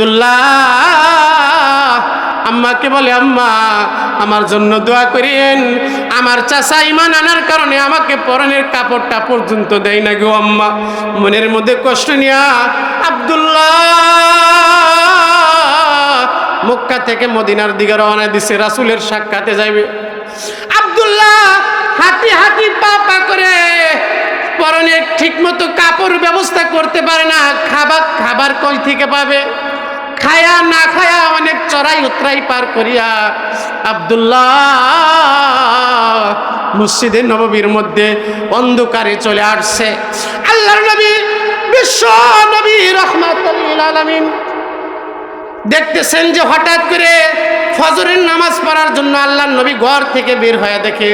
আব্দুল্লাহ আম্মাকে বলে, আম্মা আমার জন্য দোয়া করেন, আমার চাচা ঈমান আনার কারণে আমাকে পরনের কাপড়টা পর্যন্ত দেয় না গো আম্মা। মনের মধ্যে কষ্ট নিয়া আব্দুল্লাহ মক্কা থেকে মদিনার দিকে রওনা দিছে, রাসূলের সাক্ষাতে যাইবে। আব্দুল্লাহ হাঁটি হাঁটি পা পা করে পরনে ঠিকমতো কাপড় ব্যবস্থা করতে পারে না। খাবার কই থেকে পাবে? খায়া না খায়া অনেক চড়াই উতরাই পার করিয়া আব্দুল্লাহ মসজিদে নববীর মধ্যে অন্ধকারে চলে আসছে। আল্লাহর নবী, বিশ্ব নবী রাহমাতুল লিল আলামিন দেখতেছেন যে হঠাৎ করে ফজরের নামাজ পড়ার জন্য আল্লাহর নবী ঘর থেকে বের হয়ে দেখে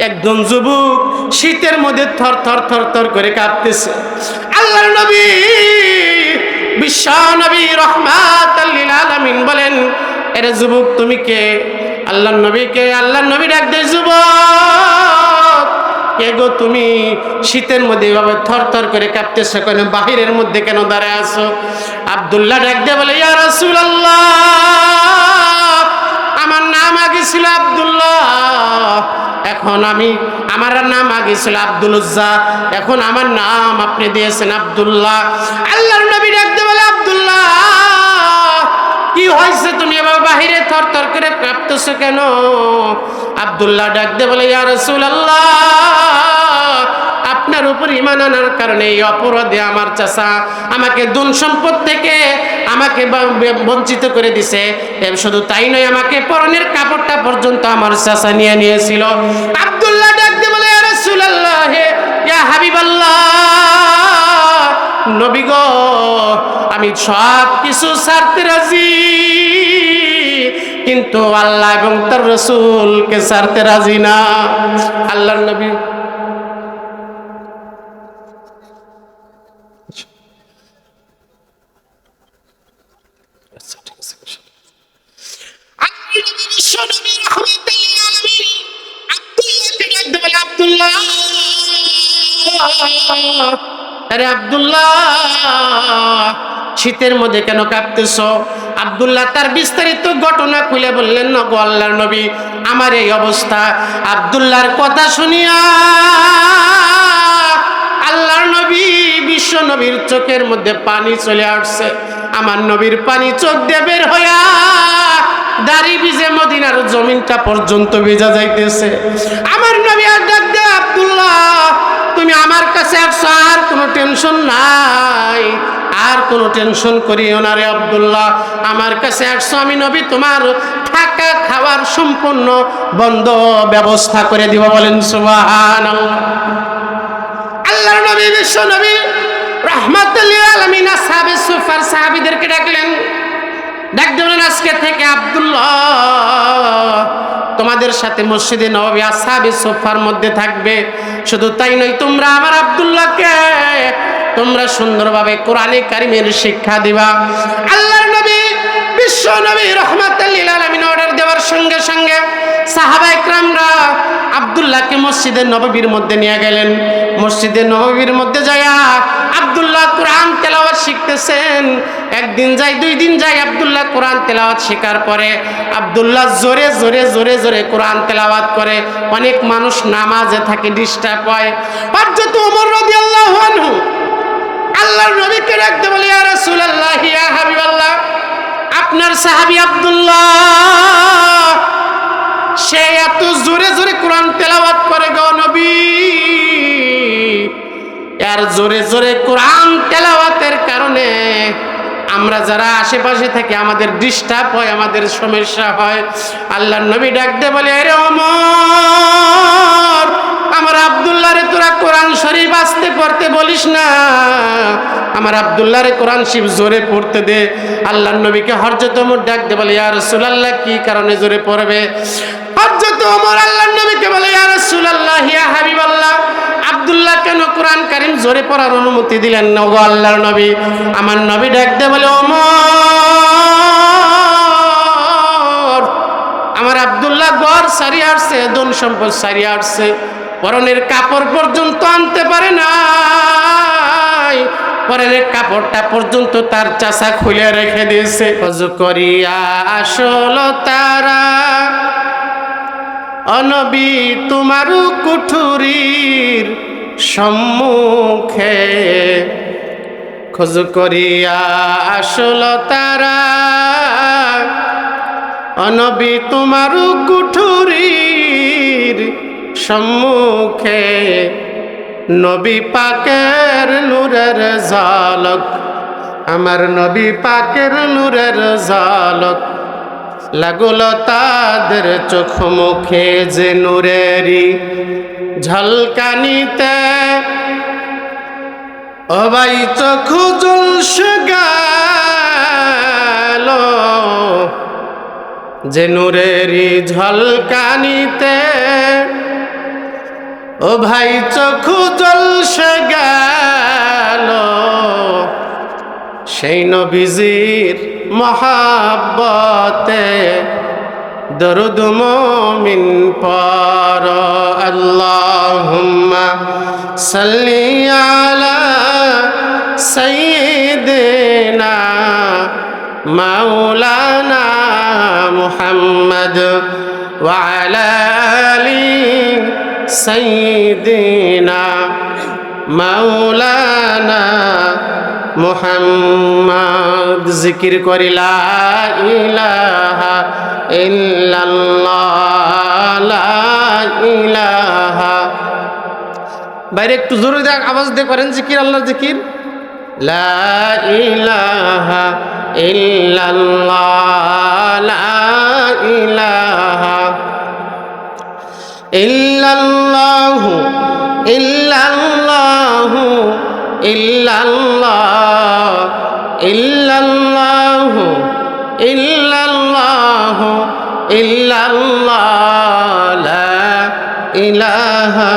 একজন যুবক শীতের মধ্যে থর থর থর থর করে কাঁপতেছে। আল্লাহর নবী, বিশ্ব নবী রাহমাতুল লিল আলামিন বলেন, এরে যুবক তুমি কে? আল্লাহর নবীকে আল্লাহর নবী ডাক দেয়, যুবক কে গো তুমি? শীতের মধ্যে এভাবে থর থর করে কাঁপতেছো কেন? বাহিরের মধ্যে কেন দাঁড়ায় আছো? আব্দুল্লাহ ডাক দিয়ে বলে, ইয়া রাসূলুল্লাহ, আমার নাম আগে ছিল আব্দুল্লাহ, এখন আমার নাম আগে ছিল আব্দুল উজ্জা, এখন আমার নাম আপনি দিয়েছেন আব্দুল্লাহ। আল্লাহর নবী ডাক দিয়ে বলে, আব্দুল্লাহ কি হয়েছে? তুমি এভাবে বাহিরে থর থর করে কাঁপতেছো কেন? আব্দুল্লাহ ডাক দিয়ে বলে, ইয়া রাসূলুল্লাহ, আপনার উপর ঈমান আনার কারণে এই অপরাধে আমার চাচা আমাকে ধন সম্পদ থেকে আমাকে বঞ্চিত করে দিছে। শুধু তাই নয়, আমাকে পরনের কাপড়টা পর্যন্ত আমার চাচা নিয়ে নিয়েছিল। আব্দুল্লাহ ডাক দিয়ে বলে, ইয়া রাসূলুল্লাহ, ইয়া হাবিবাল্লাহ, নবী গো, আমি সব কিছু ছাড়তে রাজি, কিন্তু আল্লাহ এবং তার রাসূলকে ছাড়তে রাজি না। আল্লাহর নবী আব্দুল্লাহ, আরে আব্দুল্লাহ শীতের মধ্যে কেন কাঁপতেছ? আব্দুল্লাহ তার বিস্তারিত ঘটনা খুলে বললেন, না গো আল্লাহর নবী, আমার এই অবস্থা। আব্দুল্লাহর কথা শুনিয়া আল্লাহর নবী, বিশ্ব নবীর চোখের মধ্যে পানি চলে আসছে। আমার নবীর পানি চোখ দিয়ে বের হইয়া দাড়ি ভিজে মদিনার জমিনটা পর্যন্ত ভিজা যাইতেছে। আমার নবী আর ডাক দেয়, আব্দুল্লাহ তুমি আমার কাছে আসছো, আর কোনো টেনশন নাই, আর কোনো টেনশন করিও না রে আব্দুল্লাহ, আমার কাছে আসছো, আমি নবী তোমার থাকা খাওয়ার সম্পূর্ণ বন্ধ ব্যবস্থা করে দিব। বলেন সুবহানাল্লাহ। আল্লাহর নবী, বিশ্ব নবী রাহমাতুল লিল আলামিন আসহাবে সুফার সাহাবীদেরকে ডাকলেন, ডাক দিলেন, আজকে থেকে আব্দুল্লাহ তোমাদের সাথে মসজিদে নববী আসহাবে সুফার মধ্যে থাকবে। শুধু তাই নয়, তোমরা আমার আব্দুল্লাহকে তোমরা সুন্দরভাবে কোরআনে কারিমের শিক্ষা দিবা। আল্লাহর নবী, বিশ্ব নবী রাহমাতুল লিল আলামিন অর্ডার দেওয়ার সঙ্গে সঙ্গে সাহাবায়ে কেরামরা আব্দুল্লাহকে মসজিদে নববীর মধ্যে নিয়ে গেলেন। মসজিদে নববীর মধ্যে যায়া আব্দুল্লাহ কোরআন তেলাওয়াত শিখতেছেন। একদিন যায়, দুই দিন যায়, আব্দুল্লাহ কোরআন তেলাওয়াত শেখার পরে আব্দুল্লাহ জোরে জোরে জোরে জোরে কোরআন তেলাওয়াত করে। অনেক মানুষ নামাজে থাকে, ডিস্টার্ব হয়। হযরত ওমর রাদিয়াল্লাহু আনহু আল্লাহর নবীকে ডাকতে বলে, ইয়া রাসূলুল্লাহ, ইয়া হাবিবাল্লাহ, আপনার সাহাবী আব্দুল্লাহ সে এত জোরে জোরে কোরআন তেলাওয়াত করে গো নবী, আর জোরে জোরে কোরআন তেলাওয়াতের কারণে আমরা যারা আশেপাশে থাকি আমাদের ডিস্টার্ব হয়, আমাদের সমস্যা হয়। আল্লাহর নবী ডাক দিয়ে বলে, আরে ওমর, আমার আব্দুল্লাহ রে তোরা কোরআন শরীফ আস্তে পড়তে বলিস না, আমার আব্দুল্লাহ রে কোরআন শরীফ জোরে পড়তে দে। আল্লাহর নবীকে হযরত ওমর ডাক দিয়ে বলে, ইয়া রাসূলুল্লাহ, কি কারণে জোরে পড়বে? হযরত ওমর আল্লাহর নবীকে বলে, ইয়া রাসূলুল্লাহ, ইয়া হাবিবাল্লাহ, আব্দুল্লাহ কেন কোরআন কারীম জোরে পড়ার অনুমতি দিলেন না গো আল্লাহর নবী? আমার নবী ডাক দিয়ে বলে, ওমর, আমার আব্দুল্লাহ ঘর সারিয়ে আসছে, ধন সম্পদ সারিয়ে আসছে, পরনের কাপড় পর্যন্ত আনতে পারে নাই, পরের কাপড়টা পর্যন্ত তার চাচা খুলে রেখে দিয়েছে। ওযু করিয়া আসল তারা অনবী তোমার কুঠুরির সম্মুখে, খোঁজ করিয়া আসল তারা অনবী তোমার কুঠুরির সম্মুখে, নবী পাকের নূরের ঝলক, আমার নবী পাকের নূরের ঝলক লাগল তাদের চোখ মুখে, যে নূরেরই ঝলকানিতে ও ভাই চোখ জলসে গেল, যে নূরেরই ঝলকানিতে ও ভাই চোখ জলসে গেল, সেই নবীজির মহাব্বতে দরুদ মুমিন পড়। আল্লাহুম্মা সাল্লি আলা সাইয়্যিদিনা মাওলানা মুহাম্মদ ওয়া আলা আলি সাইয়্যিদিনা মাওলানা মুহাম্মদ। জিকির করি লা ইলাহা ইল্লাল্লাহ, লা ইলাহা। বাইরে একটু জোরে আওয়াজ দিয়ে করেন জিকির, আল্লাহর জিকির। লা ইলাহা ইল্লাল্লাহ, লা ইলাহা ইল্লাল্লাহু ইল্লাল্লাহু ইল্লাল্লাহ ইল্লাল্লাহু ইল্লাল্লাহু ইল্লাল্লাহ, লা ইলাহা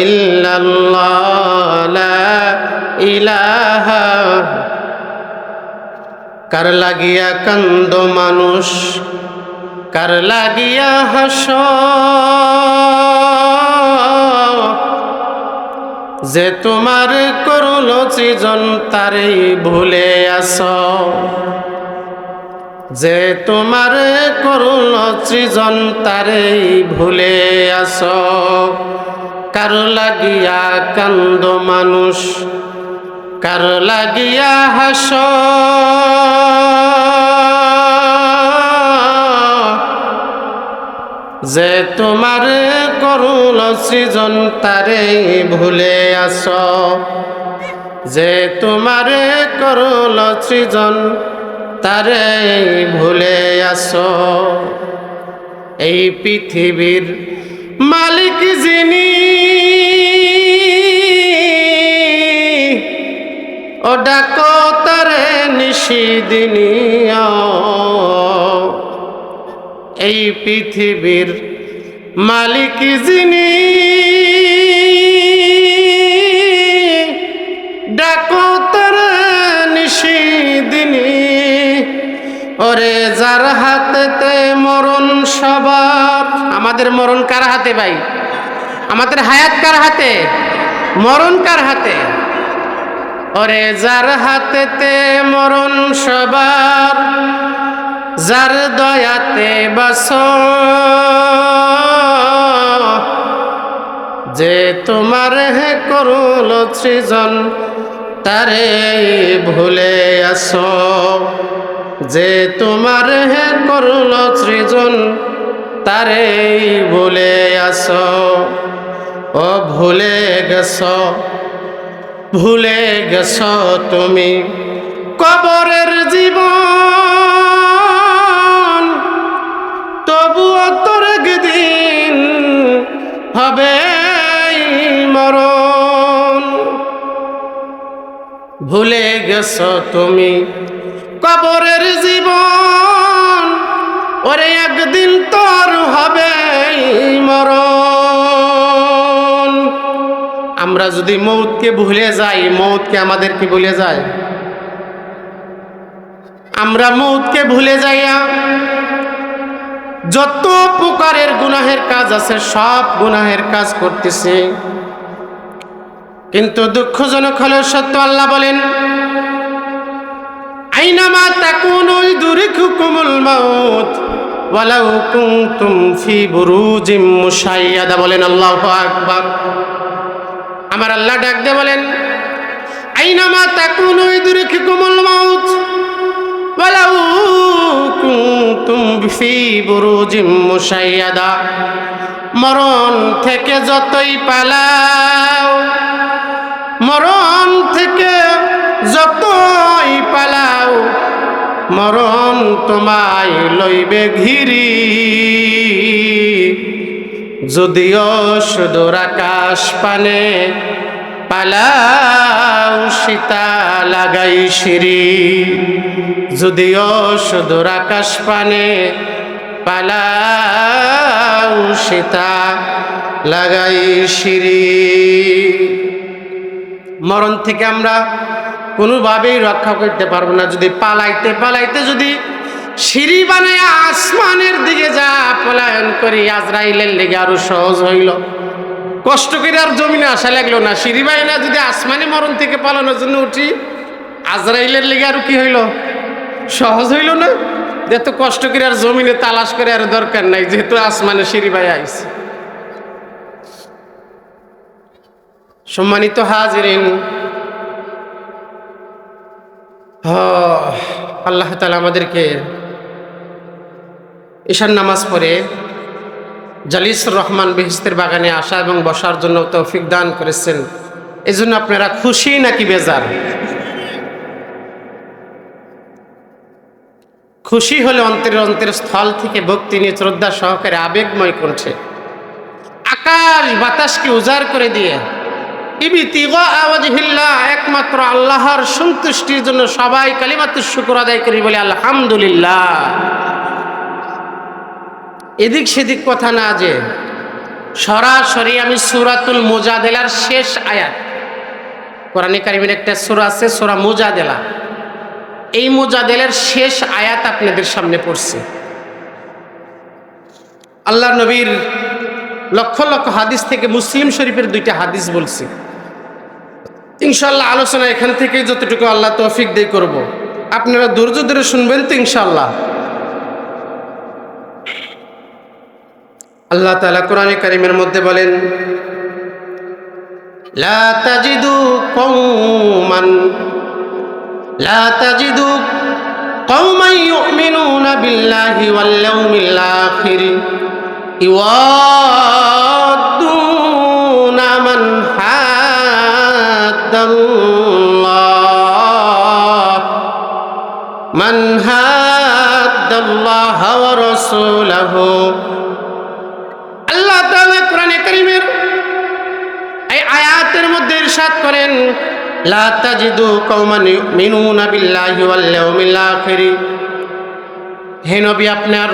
ইল্লাল্লাহ, লা ইলাহা। কার লাগিয়া কান্দ মানুষ, কার লাগিয়া হাসো, যে তোমার করল সৃজন তারেই ভুলে আসো, যে তোমার করল সৃজন তারেই ভুলে আসো। কার লাগিয়া কান্দ মানুষ, কার লাগিয়া হাসো, যে তোমার করুল সৃজন তারেই ভুলে আসো, যে তোমার করুল সৃজন তারেই ভুলে আসো। এই পৃথিবীর মালিক যিনি, ও ডাকো তারে নিশিদিনী, এই পৃথিবীর মালিক যিনি, ডাকো তারে নিশিদিনী। ওরে যার হাতেতে মরণ সবার, আমাদের মরণ কার হাতে ভাই? আমাদের হায়াত কার হাতে? মরণ কার হাতে? ওরে যার হাতেতে মরণ সবার, যার দয়াতে বাসো, যে তোমার হে করুল সৃজন তারে ভুলে আসো, যে তোমার হে করুল সৃজন তারে ভুলে আসো। ও ভুলে গেছো, ভুলে গেছো তুমি কবরের জীবন, তবুও তোর একদিন হবে মরণ। ভুলে গেছো তুমি কবরের জীবন, ওরে একদিন তোর হবে মরণ। আমরা যদি মৌতকে ভুলে যাই, মৌতকে আমাদেরকে ভুলে যায়। আমরা মৌতকে ভুলে যাইয়া যত প্রকারের গুনাহের কাজ আছে সব গুনাহের কাজ করতেছি, কিন্তু দুঃখজনক হলেও সত্য, আল্লাহ বলেন আইনামা তাকুনু ইদরিকুকুমুল মাউত ওয়ালাউ কুনতুম ফি বুরুজিম মুশাইয়াদা। বলেন আল্লাহু আকবার। আমার আল্লাহ ডাক দিয়ে বলেন আইনামা তাকুনু ইদরিকুকুমুল মাউত ওয়ালাউ কুনতুম ফি বুরুজিম মুশাইয়াদা। মরণ থেকে যতই পালাও, মরণ থেকে যতই পালাও, মরণ তোমায় লইবে ঘিরি। যদিও সুদূর আকাশ পানে পালাও সীতা লাগাই সিঁড়ি। যদিও সুদূর আকাশ পানে পালাও সীতা লাগাই সিঁড়ি। মরণ থেকে আমরা কোনোভাবেই রক্ষা করতে পারবো না। যদি পালাইতে পালাইতে যদি সিঁড়ি বানায় আসমানের দিকে যা পলায়ন করি, আজরাইলের লেগে আরো সহজ হইল। কষ্ট করে আর জমিনে আসা লাগলো না। সিঁড়ি বানায় যদি আসমানে মরণ থেকে পালানোর জন্য উঠি, আজরাইলের লেগে আরো কি হইল, সহজ হইল না। যেহেতু কষ্ট করে আর জমিনে তালাশ করে আর দরকার নাই, যেহেতু আসমানে সিঁড়ি বাই আইছে। সম্মানিত হাজিরিন, আল্লাহ তাআলা আমাদেরকে ঈশান নামাজ পড়ে জালিসুর রহমান বেহেশতের বাগানে আসা এবং বসার জন্য তৌফিক দান করেছেন। এই জন্য আপনারা খুশি নাকি বেজার? খুশি হলে অন্তরের স্থল থেকে ভক্তি নিয়ে শ্রদ্ধা সহকারে আবেগময় করছে, আকাশ বাতাসকে উজাড় করে দিয়ে একমাত্র আল্লাহর সন্তুষ্টির জন্য সবাই কালিমাতুশ শুকর আদায় করি, বলে আলহামদুলিল্লাহ। এদিক সেদিক কথা না, যে সরাসরি আমি সূরাতুল মুজাদেলার শেষ আয়াত, কোরআনে কারিমের একটা সূরা আছে সূরা মুজাদেলা, এই মুজাদেলার শেষ আয়াত আপনাদের সামনে পড়ছি। আল্লাহ নবীর লক্ষ লক্ষ হাদিস থেকে মুসলিম শরীফের 2টা হাদিস বলছি। ইনশাআল্লাহ আলোচনা এখান থেকে যতটুকু আল্লাহ তৌফিক দিয়ে করব, আপনারা ধৈর্য ধরে শুনবেন তো ইনশাআল্লাহ। আল্লাহ তাআলা কোরআনে কারিমের মধ্যে বলেন লা তাজিদু কওমান ইউমিনুনা বিল্লাহি ওয়াল ইয়াউমিল আখির ইওয়াদুনা মান হাদ্দাল্লাহ ওয়া রাসূলুহু। আল্লাহ তাআলা কোরআনে কারীমের এই আয়াতের মধ্যে ইরশাদ করেন লা তাজিদু কওমান ইউমিনুনা বিল্লাহি ওয়াল ইয়াউমিল আখির। হে নবী, আপনার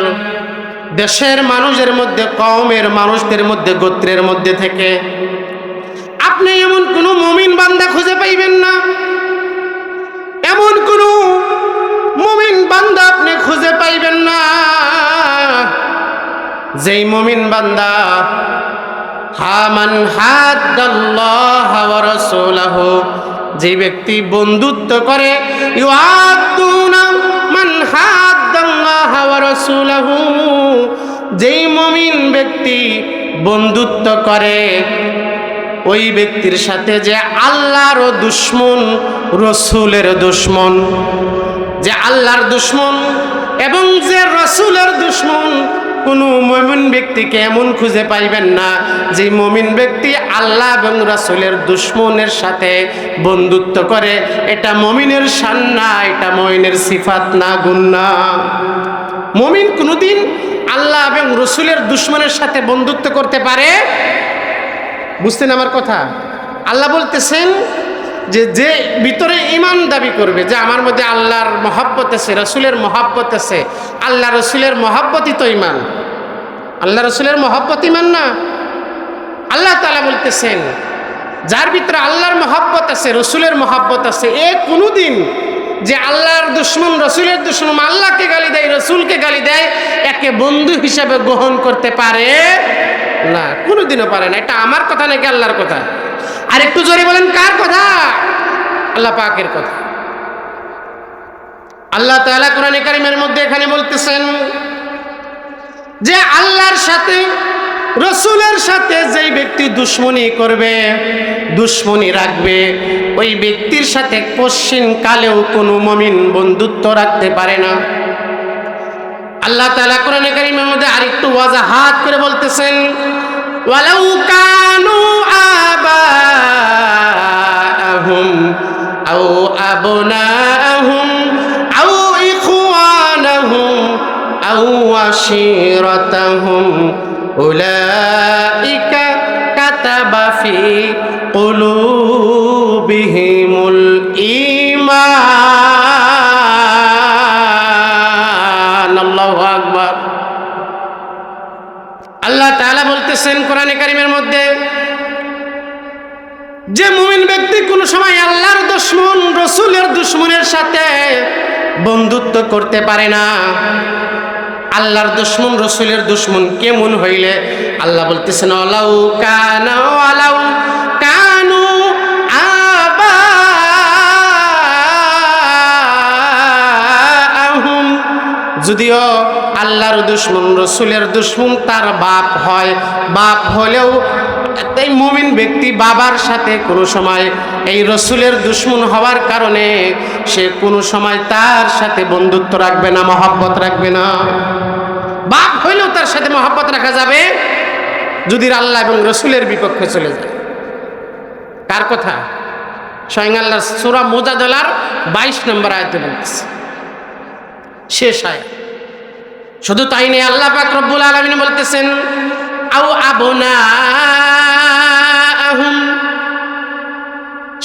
দেশের মানুষের মধ্যে, কওমের মানুষদের মধ্যে, গোত্রের মধ্যে থেকে আপনি এমন কোন মুমিন বান্দা খুঁজে পাইবেন না, এমন কোন মুমিন বান্দা আপনি খুঁজে পাইবেন না যেই মুমিন বান্দা হামান হাদ্দাল্লাহ ওয়া রাসূলুহু, যে ব্যক্তি বন্ধুত্ব করে, ইউআদুনা মান হাদ্দাল্লাহ ওয়া রাসূলুহু, যেই মুমিন ব্যক্তি বন্ধুত্ব করে ওই ব্যক্তির সাথে যে আল্লাহর দুশমন, রসুলের দুশমন, যে আল্লাহর দুশমন এবং যে রসুলের দুশমন, কোনো মুমিন ব্যক্তিকে এমন খুঁজে পাইবেন না যে মুমিন ব্যক্তি আল্লাহ এবং রাসূলের দুশমনের সাথে বন্ধুত্ব করে। এটা মুমিনের শান না, এটা মুমিনের সিফাত না, গুণ না। মুমিন কোনোদিন আল্লাহ এবং রসুলের দুশমনের সাথে বন্ধুত্ব করতে পারে? বুঝতেন আমার কথা? আল্লাহ বলতেছেন যে যে ভিতরে ঈমান দাবি করবে যে আমার মধ্যে আল্লাহর মহব্বত আছে, রসুলের মহব্বত আছে, আল্লাহ রসুলের মহব্বতই তো ঈমান। আল্লাহ রসুলের মহব্বত ঈমান না? আল্লাহ তাআলা বলতেছেন যার ভিতরে আল্লাহর মহব্বত আছে, রসুলের মহব্বত আছে, এ কোনোদিন যে আল্লাহর দুশমন, রসুলের দুশমন, আল্লাহকে গালি দেয়, রসুলকে গালি দেয়, একে বন্ধু হিসাবে গ্রহণ করতে পারে না, কোনোদিনও পারে না। এটা আমার কথা নাকি আল্লাহর কথা? আর একটু জোরে বলেন কার কথা? আল্লাহ পাকের কথা। আল্লাহ তাআলা কোরআনে কারীমের মধ্যে এখানে বলতেছেন যে আল্লাহর সাথে রসুলের সাথে যেই ব্যক্তি দুশ্মনী করবে, দুশ্মনী রাখবে, ওই ব্যক্তির সাথে কশ্চিন কালেও কোনো মুমিন বন্ধুত্ব রাখতে পারে না। আল্লাহ তাআলা কোরআনে কারীমের মধ্যে আরেকটু ওয়াজাহাত করে বলতেছেন ওয়ালাউ কানু আবাআহুম আও আবনাআহুম আও ইখওয়ানাহুম আও আশীরাতাহুম উলাইকা কাতাবা ফি কুলুবিহিমুল ঈমান। আল্লাহু আকবার। আল্লাহ তাআলা বলতেছেন কোরআনে কারীমের মধ্যে যে মুমিন ব্যক্তি কোনো সময় আল্লাহর দুশমন রাসূলের দুশমনের সাথে বন্ধুত্ব করতে পারে না। আল্লাহর দুশমন রাসূলের দুশমন কেমন হইলে? আল্লাহ বলতেছেন ওয়ালাউ কানু আবাআহুম, যদিও আল্লাহর দুশমন রাসূলের দুশমন তার বাপ হয়, বাপ হলেও এই মুমিন ব্যক্তি বাবার সাথে কোনো সময় এই রসুলের দুশমন হওয়ার কারণে সে কোনো সময় তার সাথে বন্ধুত্ব রাখবে না, মহব্বত রাখবে না। বাপ হইলেও তার সাথে মহব্বত রাখা যাবে যদি আল্লাহ এবং রসুলের বিপক্ষে চলে যায়। কার কথা? স্বয়ং আল্লাহ সূরা মুজাদালার 22 নম্বর আয়াতে বলতেছে, শেষ আয়াত। শুধু তাই নেই, আল্লাহ পাক রব্বুল আলামিন বলতেছেন আও আবনাআহুম,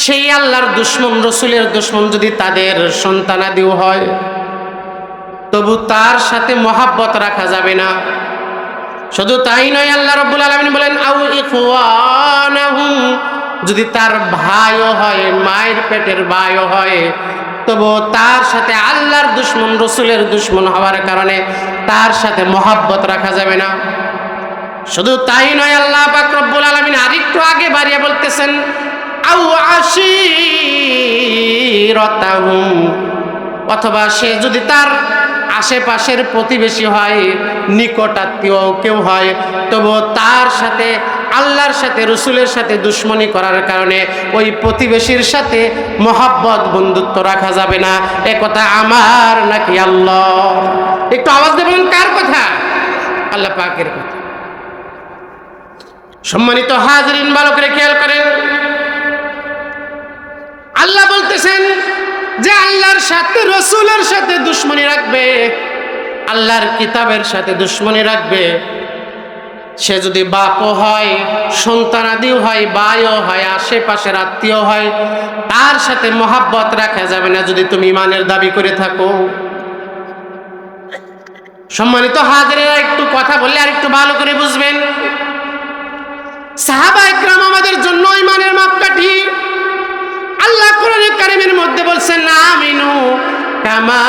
সেই আল্লাহর দুশমন রসুলের দুশমন যদি তাদের সন্তানাদিও হয় তবু তার সাথে মহাব্বত রাখা যাবে না। শুধু তাই নয়, আল্লাহ রাব্বুল আলামিন বলেন আও ইখওয়ানাহুম, যদি তার ভাইও হয়, মায়ের পেটের ভাইও হয়, তবু তার সাথে আল্লাহর দুশমন রসুলের দুশমন হওয়ার কারণে তার সাথে মহাব্বত রাখা যাবে না। শুধু তাই নয়, আল্লাহ পাক রব্বুল আলামিন আরেকটু আগে বাড়িয়ে বলতেছেন আও আশীরাতাহুম, অথবা সে যদি তার আশেপাশের প্রতিবেশী হয়, নিকট আত্মীয় কেউ হয়, তবু তার সাথে আল্লাহর সাথে রসুলের সাথে দুশমনী করার কারণে ওই প্রতিবেশীর সাথে মহাব্বত বন্ধুত্ব রাখা যাবে না। এ কথা আমার নাকি আল্লাহ? একটু আওয়াজ দেবেন কার কথা? আল্লাহ পাকের কথা। সম্মানিত হাজরিন, ভালো করে খেয়াল করেন, আল্লাহ বলতেছেন যে আল্লাহর সাথে রসুলের সাথে দুশমনী রাখবে, আল্লাহর কিতাবের সাথে দুশমনী রাখবে, সে যদি বাপও হয়, সন্তানাদিও হয়, ভাইও হয়, আশেপাশের আত্মীয় হয়, তার সাথে মহাব্বত রাখা যাবে না যদি তুমি ইমানের দাবি করে থাকো। সম্মানিত হাজরিরা, একটু কথা বললে আর একটু ভালো করে বুঝবেন। সাহাবা একরাম আমাদের জন্য ইমানের মাপকাঠি। আল্লাহ কোরআনে কারীমের মধ্যে বলছেন আমিনু কামা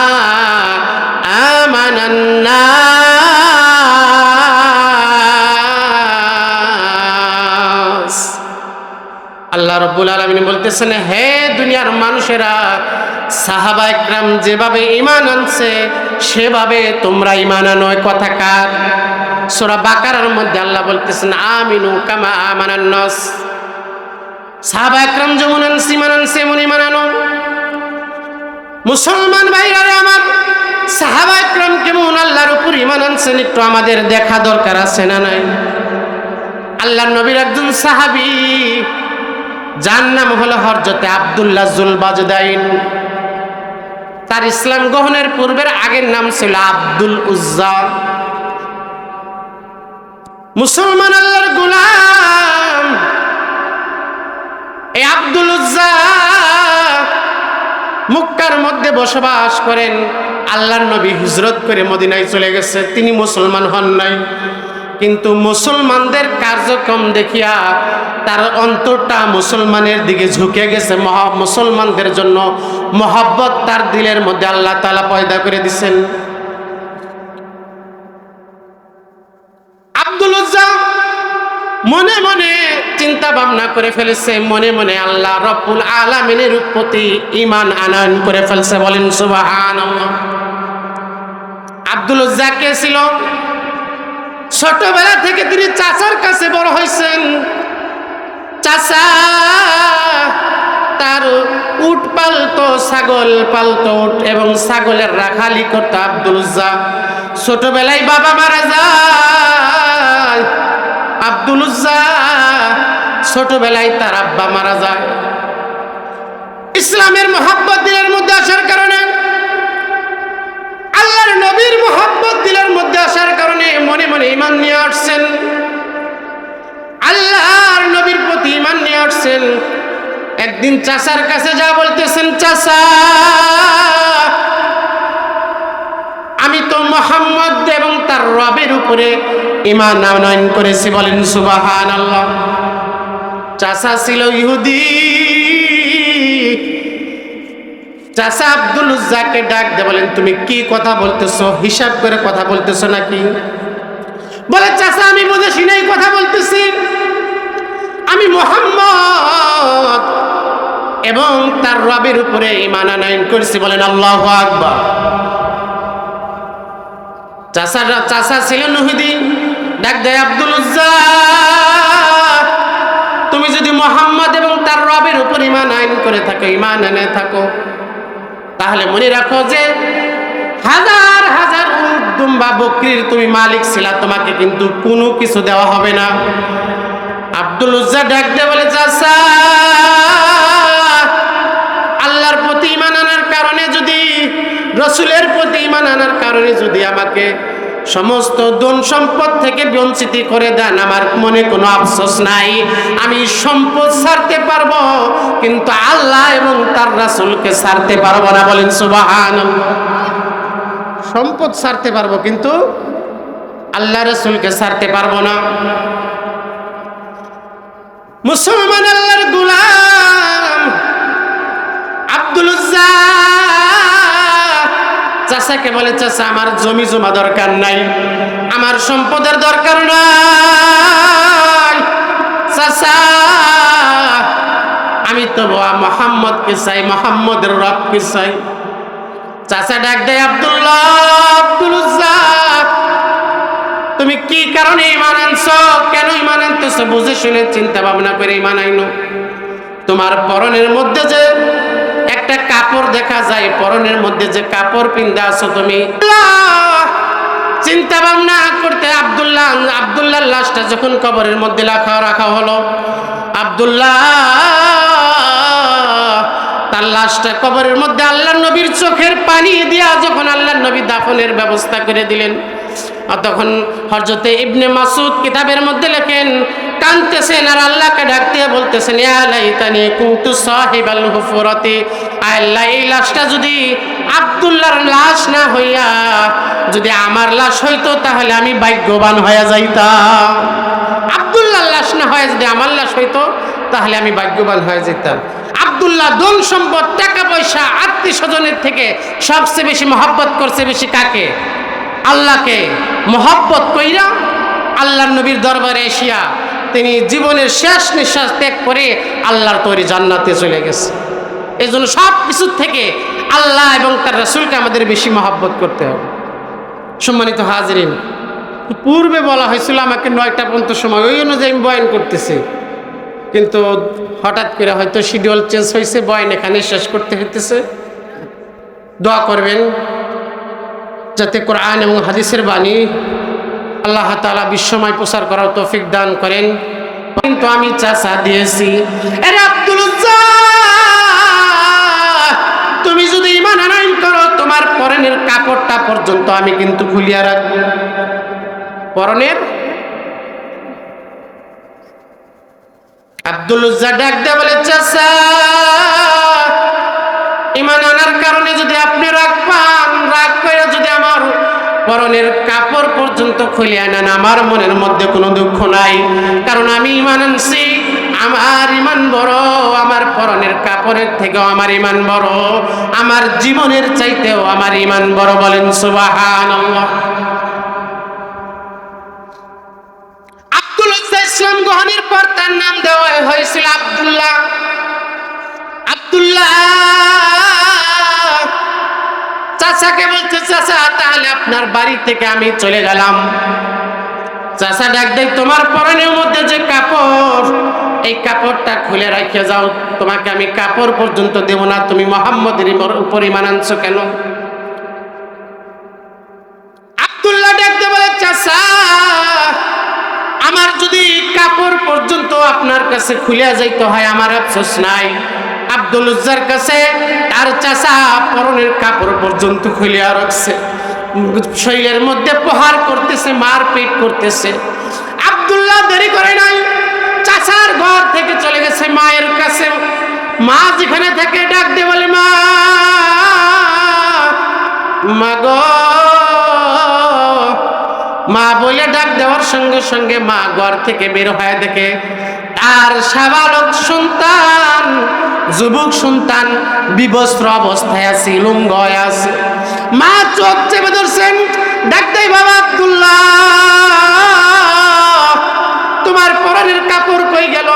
আমানান নাস। আল্লাহ রাব্বুল আলামিন বলতেছেন হে দুনিয়ার মানুষেরা, সাহাবা একরাম যেভাবে ঈমান আনছে সেভাবে তোমরা ঈমান আনো। কথা কার? সূরা বাকারার মধ্যে আল্লাহ বলতেছেন আমিনু কামা আমানান নাস। সাহাবা একরাম যেমন আনছে ঈমান আনছে, এমন ঈমান আনো। মুসলমান ভাইরা আমার, সাহাবা একরাম কেমন আল্লাহর উপর ঈমান আনছেন একটু আমাদের দেখা দরকার আছে না নাই? আল্লাহর নবীর একজন সাহাবী, যার নাম হলো হযরতে আব্দুল্লাহ যুল বাজদাইন। তার ইসলাম গ্রহণের পূর্বের আগের নাম ছিল আব্দুল উজ্জা। মুসলমান আল্লাহর গোলাম এই আব্দুল উজ্জা মক্কার মধ্যে বসবাস করেন। আল্লাহর নবী হিজরত করে মদিনায় চলে গেছে, তিনি মুসলমান হন নাই। কিন্তু মুসলমানদের কার্যক্রম দেখিয়া তার অন্তরটা মুসলমানের দিকে ঝুঁকে গেছে। মুসলমানদের জন্য মহব্বত তার দিলের মধ্যে আল্লাহ তাআলা পয়দা করে দিছেন। আব্দুল উজ্জা মনে মনে চিন্তা চিন্তা ভাবনা করে ফেলেছে, মনে মনে আল্লাহ রব্বুল আলামিনের প্রতি ঈমান আনয়ন করে ফেলছে। বলেন সুবহানাল্লাহ। আব্দুল উজ্জা কে ছিল? ছোটবেলা থেকে তিনি চাচার কাছে বড় হয়েছেন। চাচা তার উট পালতো, ছাগল পালতো, উট এবং ছাগলের রাখালি করতো আব্দুল উজ্জা। ছোটবেলায় বাবা মারা যায়। আব্দুল উজ্জা ছোটবেলায় তার আব্বা মারা যায়। ইসলামের মহব্বত দিলের মধ্যে আসার কারণে, আল্লাহর নবীর মহব্বত দিলের মধ্যে আসার কারণে মনে মনে ঈমান নিয়ে আসছেন। আল্লাহর নবীর প্রতি ঈমান নিয়ে আসছেন। একদিন চাচার কাছে যা বলতেছেন, চাচা আমি তো মুহাম্মদ এবং তার রবের উপরে ঈমান আনয়ন করেছি। বলেন সুবহানাল্লাহ। চাচা ছিল ইহুদি। চাচা আব্দুল উজ্জাকে ডাক দিয়ে বলেন, তুমি কি কথা বলতেছো? হিসাব করে কথা বলতেছো নাকি? বলে, চাচা আমি বুঝে শুনেই কথা বলতেছি। আমি মুহাম্মদ এবং তার রবের উপরে ঈমান আনয়ন করেছি। বলেন আল্লাহু আকবার। চাচা ছিলেন ইহুদি। ডাক দেয়, আব্দুল উজ্জা তুমি যদি মুহাম্মদ এবং তার রবের উপর ঈমান আনয়ন করে থাকো, ঈমান এনে থাকো, তাহলে মনে রাখো যে হাজার হাজার উট দুম্বা বকরির তুমি মালিক ছিলা, তোমাকে কিন্তু কোনো কিছু দেওয়া হবে না। আব্দুল উজ্জা ডাক দিয়ে বলে, চাচা আল্লাহর প্রতি ঈমান আনার কারণে যদি, রাসূলের প্রতি ঈমান আনার কারণে যদি আমাকে সমস্ত ধন সম্পদ থেকে বঞ্চিত করে দেন, আমার মনে কোনো আফসোস নাই। আমি সম্পদ ছাড়তে পারবো, কিন্তু আল্লাহ এবং তার রাসূলকে ছাড়তে পারবো না। বলেন সুবহানাল্লাহ। সম্পদ ছাড়তে পারবো, কিন্তু আল্লাহ রাসূলকে ছাড়তে পারবো না। মুসলমান আল্লাহর গোলাম আব্দুল উজ্জা চাচাকে বলে, চাচা আমার জমি জমা দরকার নাই, আমার সম্পদের দরকার নাই। চাচা আমি তো মুহাম্মদকে চাই, মুহাম্মদের রবকে চাই। চাচা ডাক দেয়, আব্দুল উজ্জা তুমি কি কারণে ঈমান আনছো? কেন ঈমান আনতেছো? বুঝে শুনে চিন্তা ভাবনা করে ঈমান আইনো। তোমার পরনের মধ্যে যে একটা কাপড় দেখা যায়, পরনের মধ্যে যে কাপড় পিন্দা আছো তুমি, চিন্তা ভাবনা করতে আব্দুল্লাহর লাশটা যখন কবরের মধ্যে রাখা হলো, আব্দুল্লাহ তার লাশটা কবরের মধ্যে আল্লাহর নবীর চোখের পানি দিয়া যখন আল্লাহর নবী দাফনের ব্যবস্থা করে দিলেন, তখন হযরতে ইবনে মাসউদ কিতাবের মধ্যে লেখেন, কাঁদতেছেন আর আল্লাহকে ডাকতে বলতেছেন, ইয়া লাইতানি কুনতু সাহিবাল হুফরাতি, আল্লাহ এই লাশটা যদি আব্দুল্লাহর লাশ না হইয়া যদি আমার লাশ হইতো, তাহলে আমি ভাগ্যবান হয়ে যাইতাম। আব্দুল্লাহর লাশ না হয় যদি আমার লাশ হইতো, তাহলে আমি ভাগ্যবান হয়ে যেতাম। আব্দুল্লাহ ধন সম্পদ, টাকা পয়সা, আত্মীয় স্বজনের থেকে সবচেয়ে বেশি মহব্বত করছে বেশি কাকে? আল্লাহকে। মহব্বত কইরা আল্লাহর নবীর দরবারে এসিয়া তিনি জীবনের শেষ নিঃশ্বাস ত্যাগ করে আল্লাহর তৈরি জান্নাতে চলে গেছে। এই জন্য সব কিছুর থেকে আল্লাহ এবং তার রাসূলকে আমাদের বেশি মহব্বত করতে হবে। সম্মানিত হাজিরিন, পূর্বে বলা হয়েছিল আমাকে 9টা পর্যন্ত সময়, ওই অনুযায়ী আমি বয়ান করতেছি, কিন্তু হঠাৎ করে হয়তো শিডিউল চেঞ্জ হয়েছে, বয়ান এখানে শেষ করতে হইতেছে। দোয়া করবেন যাতে কোরআন এবং হাদিসের বাণী আল্লাহ তাআলা বিশ্বময় প্রচার করার তৌফিক দান করেন। কিন্তু আমি চাচা দিয়েছি, আরে আব্দুল উজ্জা তুমি যদি ঈমান আনয়ন করো, তোমার পরনের কাপড়টা পর্যন্ত আমি কিন্তু খুলিয়া রাখবো। পরনের আব্দুল উজ্জা ডাক দেয়া বলে, চাচা ঈমান আনার কারণে যদি আপনি রাগ পান, রাগ করে যদি আমার পরনের কাপড় পর্যন্ত খুলে আনেন, আমার মনের মধ্যে কোনো দুঃখ নাই, কারণ আমি ঈমান আনছি, আমার ঈমান বড়, আমার পরনের কাপড়ের থেকেও আমার ঈমান বড়, আমার জীবনের চাইতেও আমার ঈমান বড়। বলেন সুবহানাল্লাহ। আব্দুল উজ্জা ইসলাম গ্রহণের পর তার নাম দেওয়া হয়েছিল আব্দুল্লাহ। আব্দুল্লাহ চাচাকে বলছে, চাচা তাহলে আপনার বাড়ি থেকে আমি চলে গেলাম। চাচা ডাক দেয়, তোমার পরনের মধ্যে যে কাপড়, এই কাপড়টা খুলে রেখে যাও, তোমাকে আমি কাপড় পর্যন্ত দেব না, তুমি মুহাম্মদের উপর ঈমান আনছো কেন? আব্দুল্লাহ ডাক দিয়ে বলে, চাচা আমার যদি কাপড় পর্যন্ত আপনার কাছে খুলে যাইতে হয় আমার আফসোস নাই। আব্দুল উজ্জার কাছে তার চাচা পরনের কাপড় পর্যন্ত খুলিয়া রাখছে, শরীরের মধ্যে প্রহার করতেছে, মারপিট করতেছে। আব্দুল্লাহ দেরি করে নাই, চাচার ঘর থেকে চলে গেছে মায়ের কাছে। মা যেখানে থেকে ডাক দিয়ে বলে, মা গো, মা বলে ডাক দেওয়ার সঙ্গে সঙ্গে মা ঘর থেকে বের হয়ে দেখে তার সাবালক সন্তান, যুবক সন্তান বিবস্ত্র অবস্থায় আছে, লুঙ্গ হয়ে আছে। মা চোখ চেপে ধরছেন, ডাক দেয়, বাবা আব্দুল্লাহ তোমার পরনের কাপড় কই গেল?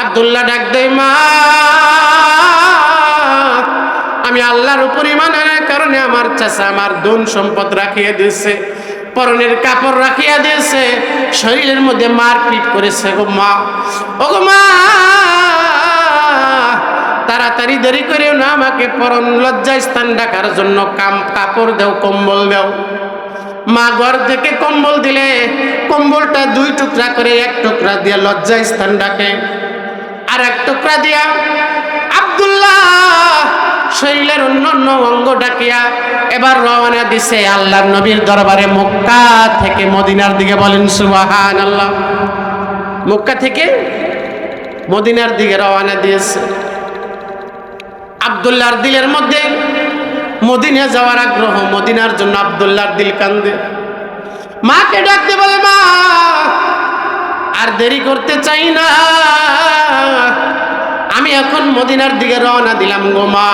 আব্দুল্লাহ ডাক দেয়, মা আমি আল্লাহর উপর ঈমান আনার কারণে আমার চাচা আমার ধন সম্পদ রাখিয়ে দিয়েছে, পরনের কাপড় রাখিয়া দিয়েছে, শরীরের মধ্যে মারপিট করেছে গো মা। ও গো মা তাড়াতাড়ি দেরি করেও না, আমাকে পরন লজ্জায় স্থান ঢাকার জন্য কাপড় দাও, কম্বল দাও। মা ঘর থেকে কম্বল দিলে কম্বলটা দুই টুকরা করে, এক টুকরা দিয়া লজ্জায় স্থান ঢাকে, আর এক টুকরা দিয়া আব্দুল্লাহ শরীরের অন্যান্য অঙ্গ ডাকিয়া এবার রওনা দিছে আল্লাহর নবীর দরবারে, মক্কা থেকে মদিনার দিকে। বলেন সুবহানাল্লাহ। মক্কা থেকে মদিনার দিকে রওনা দিয়েছে। আব্দুল্লাহর দিলের মধ্যে মদিনা যাওয়ার আগ্রহ, মদিনার জন্য আব্দুল্লাহর দিল কান্দে। মাকে ডাকতে বলে, মা আর দেরি করতে চাই না, আমি এখন মদিনার দিকে রওনা দিলাম গো মা।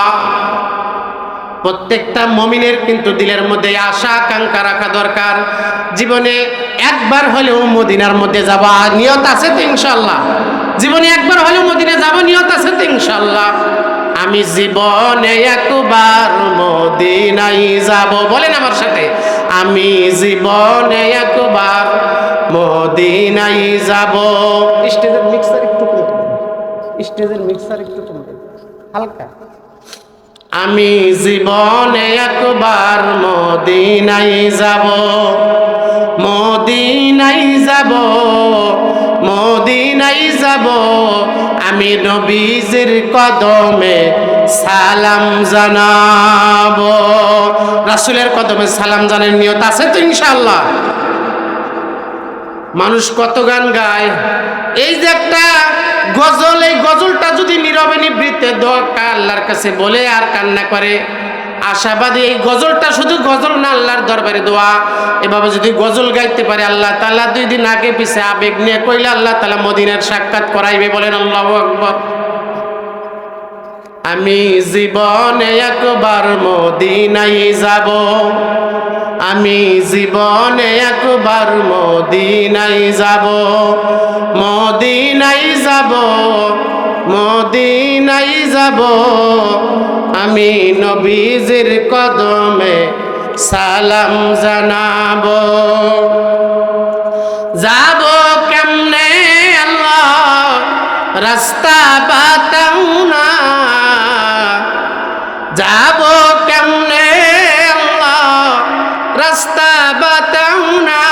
প্রত্যেকটা মুমিনের কিন্তু দিলের মধ্যে আশা আকাঙ্ক্ষা রাখা দরকার, জীবনে একবার হলেও মদিনার মধ্যে যাব, নিয়ত আছে তো ইনশাআল্লাহ? জীবনে একবার হলেও মদিনা যাব, নিয়ত আছে তো ইনশাআল্লাহ? আমি জীবনে একবার মদিনায় যাব। বলেন আমার সাথে, আমি জীবনে একবার মদিনায় যাব। স্টেজের মিক্সার একটু কমে, স্টেজের মিক্সার একটু কমে হালকা। আমি জীবনে একবার মদিনায় যাব, মদিনায় যাব, মদিনায় যাব, আমি নবীজির কদমে সালাম জানাবো। রাসূলের কদমে সালাম জানার নিয়ত আছে তো ইনশাআল্লাহ? মানুষ কত গান গায়, এই যে একটা গজল, এই গজলটা যদি নীরবে নিবৃত্তে দোয়া আল্লাহর কাছে বলে আর কান্না করে, আশাবাদী এই গজলটা শুধু গজল না, আল্লাহর দরবারে দোয়া। এভাবে যদি গজল গাইতে পারে আল্লাহ তাআলা 2 দিন আগে পিছে আবেগ নিয়ে কইলে আল্লাহ তাআলা মদিনার সাক্ষাৎ করাইবে। বলেন আল্লাহু আকবার। আমি জীবনে একবার মদিনায় যাব, আমি জীবনে একবার মদিনায় যাব, মদিনায় যাব, মদিনায় যাব, আমি নবীজির কদমে সালাম জানাবো। যাব কেমনে আল্লাহ রাস্তা বাতাও না, যাব কেমনে আল্লাহ রাস্তা বাতাও না,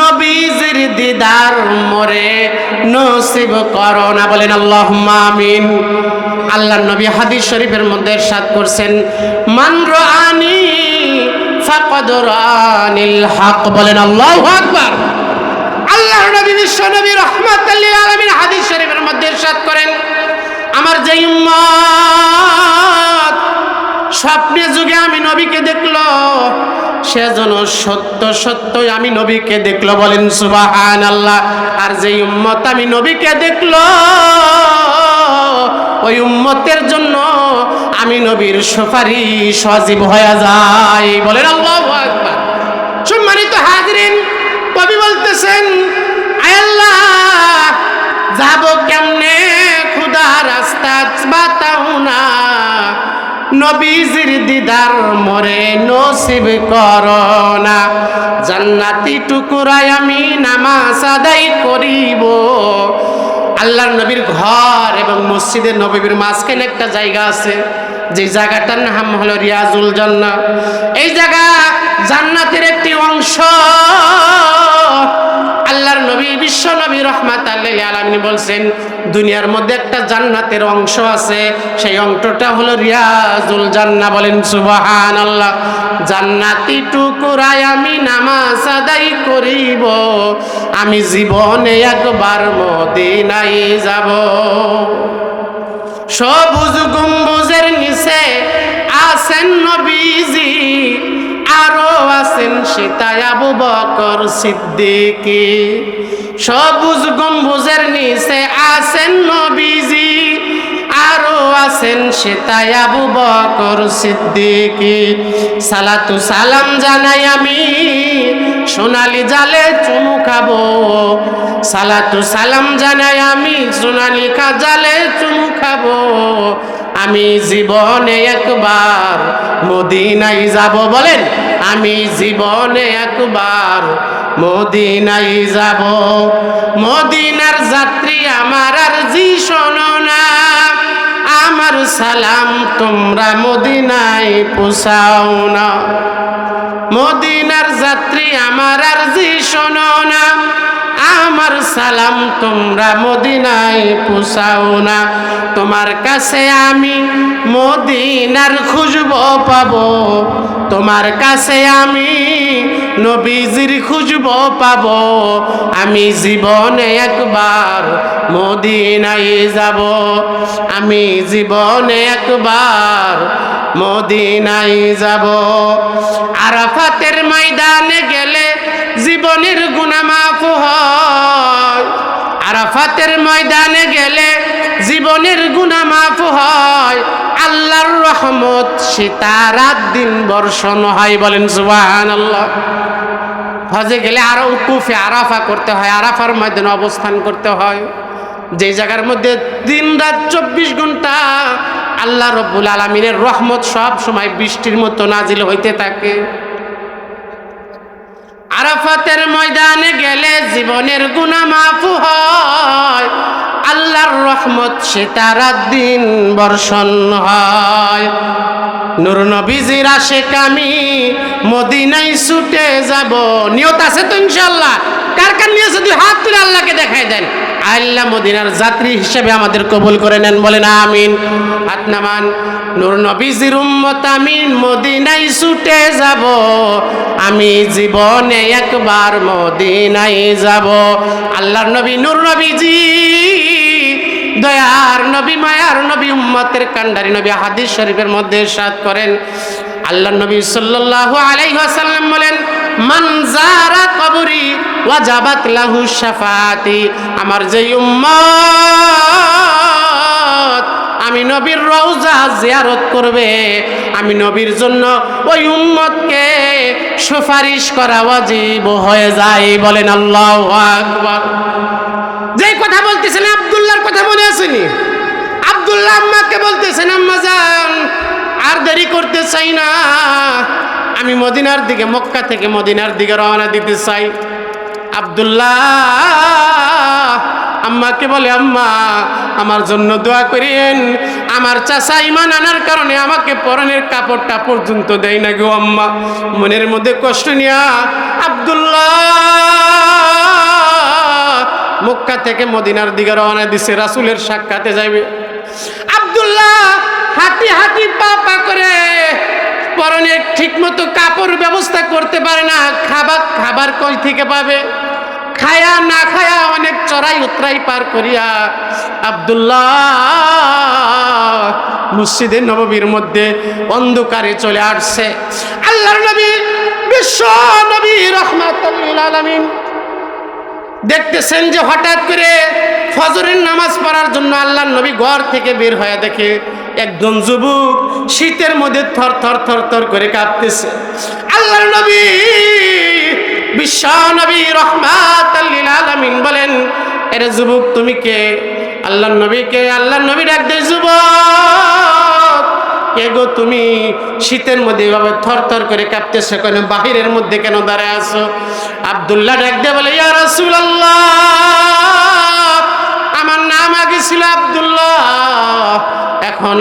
নবীজির দিদার মোরে নসিব করো না। বলেন আল্লাহুম্মা আমিন। আল্লাহর নবী হাদিস শরীফের মধ্যে ইরশাদ করছেন, মান রাআনি ফাকাদ রাআনিল হক। বলেন আল্লাহু আকবার। আল্লাহর নবী বিশ্ব নবী রাহমাতুল লিল আলামিন হাদিস শরীফের মধ্যে ইরশাদ করেন, আমার যে উম্মত স্বপ্নে যুগে আমি নবীকে দেখলো, সেজন্য সত্য সত্যই আমি নবীকে দেখলো। বলেন সুবহানাল্লাহ। আর যে উম্মত আমি নবীকে দেখলো, ওই উম্মতের জন্য আমি নবীর সুপারিশ ওয়াজিব হয়ে যায়। বলেন আল্লাহু আকবার। সম্মানিত হাজিরিন, কবি বলতেছেন, আয় আল্লাহ নবীজির দিদার মোরে নসিব করোনা। জান্নাতি টুকুরায় আমি নামাজ আদায় করিব। আল্লাহর নবীর ঘর এবং মসজিদে নববীর মাঝখানে একটা জায়গা আছে, যে জায়গাটার নাম হলো রিয়াজুল জান্নাহ। এই জায়গা জান্নাতের একটি অংশ। আল্লাহর নবী বিশ্ব নবী রাহমাতাল লিল আলামিন বলছেন, দুনিয়ার মধ্যে একটা জান্নাতের অংশ আছে, সেই অংশটা হলো রিয়াজুল জান্নাহ। বলেন সুবহানাল্লাহ। জান্নাতি টুকুরায় আমি নামাজ আদায় করিব, আমি জীবনে একবার মদিনায় যাব। সবুজ গম্বুজের নিচে আছেন নবীজি, আরো আছেন সেটাই আবু বকর সিদ্দিকী। সবুজ গম্বুজের নিচে আছেন নবীজি, আরো আছেন সেটাই আবু বকর সিদ্দিকী। সালাতু সালাম জানাই আমি সোনালি জালে চুমু খাবো। সালাতু সালাম জানাই আমি সোনালি জালে চুমু খাবো, আমি জীবনে একবার মদিনায় যাব। বলেন, আমি জীবনে একবার মদিনায় যাব। মদিনার যাত্রী আমার আরজি শোনো না, আমার সালাম তোমরা মদিনায় পৌঁছাও না। মদিনার যাত্রী আমার আরজি শোনো না, আমার সালাম তোমরা মদিনায় পৌঁছাও না। তোমার কাছে আমি মদিনার খুঁজবো পাবো, তোমার কাছে আমি নবীজির খুঁজবো পাবো, আমি জীবনে একবার মদিনায় যাব। আমি জীবনে একবার মদিনায় যাব। আরাফাতের ময়দানে গেলে জীবনের গুনাহ মাফ হয়। আরাফাতের ময়দানে গেলে জীবনের গুনাহ মাফ হয়। আল্লাহর রহমত সেটা রাত দিন বর্ষণ হয়। বলেন সুবহানাল্লাহ। হজে গেলে আরো উকুফে আরাফা করতে হয়, আরাফার ময়দানে অবস্থান করতে হয়, যে জায়গার মধ্যে দিন রাত 24 ঘন্টা আল্লাহ রব্বুল আলামিনের রহমত সব সময় বৃষ্টির মতো নাজিল হইতে থাকে। আরাফাতের ময়দানে গেলে জীবনের গুনাহ মাফ হয়, আল্লাহর রহমত সেটা রাত দিন বর্ষণ হয়। নূর নবীজির আশিক আমি মদিনায় ছুটে যাব। নিয়ত আছে তো ইনশাআল্লাহ? কার কার নিয়ত আছে? দুই হাত তুলে আল্লাহকে দেখাই দেন। আল্লাহ মদিনার যাত্রী হিসেবে আমাদের কবুল করে নেন। বলেন আমিন। হাত নামান। নূর নবীজির উম্মত আমি মদিনায় ছুটে যাব, আমি জীবনে একবার মদিনায় যাব। আল্লাহর নবী নূর নবীজি দয়ার নবী, মায়ার নবী, উম্মতের কান্ডারি নবী হাদিস শরীফের মধ্যে ইরশাদ করেন, আল্লাহর নবী সাল্লাল্লাহু আলাইহি ওয়াসাল্লাম বলেন, মান যারা কবরি ওয়াজাবাত লাহু শাফাআতি। আমার যে উম্মত আমি নবীর রওজা জিয়ারত করবে, আমি নবীর জন্য ওই উম্মতকে সুপারিশ করা ওয়াজিব হয়ে যায়। বলেন আল্লাহু আকবার। যেই কথা বলতেছেন আব্দুল্লাহর কথা মনে আসেনি? আব্দুল্লাহ আম্মাকে বলতেছেন, আম্মা যান আর দেরি করতে চাই না, আমি মদিনার দিকে, মক্কা থেকে মদিনার দিকে রওনা দিতে চাই। আব্দুল্লাহ আম্মাকে বলে, আম্মা আমার জন্য দোয়া করেন, আমার চাচা ঈমান আনার কারণে আমাকে পরনের কাপড়টা পর্যন্ত দেয় না গো আম্মা। মনের মধ্যে কষ্ট নিয়া আব্দুল্লাহ মক্কা থেকে মদিনার দিকে রওনা দিছে, রাসূলের সাক্ষাতে যাবে। আব্দুল্লাহ হাঁটি হাঁটি পা পা করে পরনে ঠিকমতো কাপড় ব্যবস্থা করতে পারে না। খাবার কই থেকে পাবে? খায়া না খায়া অনেক চড়াই উতরাই পার করিয়া আব্দুল্লাহ মসজিদে নববীর মধ্যে অন্ধকারে চলে আসছে। আল্লাহর নবী বিশ্ব নবী রাহমাতুল লিল আলামিন দেখতেছেন যে হঠাৎ করে ফজরের নামাজ পড়ার জন্য আল্লাহর নবী ঘর থেকে বের হয়ে দেখে একজন যুবক শীতের মধ্যে থর থর থর থর করে কাঁপতেছে। আল্লাহর নবী বিশ্ব নবী রাহমাতুল লিল আলামিন বলেন, এরে যুবক তুমি কে? আল্লাহর নবীকে আল্লাহর নবী ডাক দেয়, যুবক কে গো তুমি শীতের মধ্যে এভাবে থরথর করে কাঁপতেছো কেন, বাহিরের মধ্যে কেন দাঁড়ায় আছো? আব্দুল্লাহ ডাক দিয়ে বলে, ইয়া রাসূলুল্লাহ, আমার নাম আগে ছিল আব্দুল্লাহ, এখন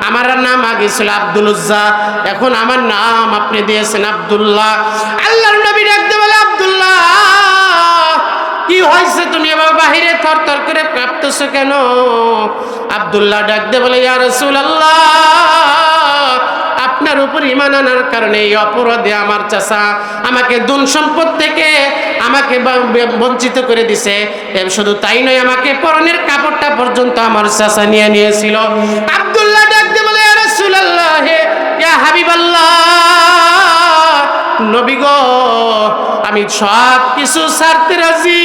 আমার নাম আগে ছিল আব্দুল উজ্জা, এখন আমার নাম আপনি দিয়েছেন আব্দুল্লাহ। আল্লাহর নবী ডাক দিয়ে বলে, আব্দুল্লাহ কি হয়েছে, তুমি এভাবে বাহিরে থরথর করে কাঁপতেছো কেন? আব্দুল্লাহ ডাক দিয়ে বলে, ইয়া রাসূলুল্লাহ, আপনার উপর ঈমান আনার কারণে এই অপরাধে আমার চাচা আমাকে ধন সম্পদ থেকে আমাকে বঞ্চিত করে দিছে। শুধু তাই নয়, আমাকে পরনের কাপড়টা পর্যন্ত আমার চাচা নিয়ে নিয়েছিল। আব্দুল্লাহ ডাক দিয়ে বলে, ইয়া রাসূলুল্লাহ, ইয়া হাবিবাল্লাহ, নবী গো, আমি সব কিছু ছাড়তে রাজি,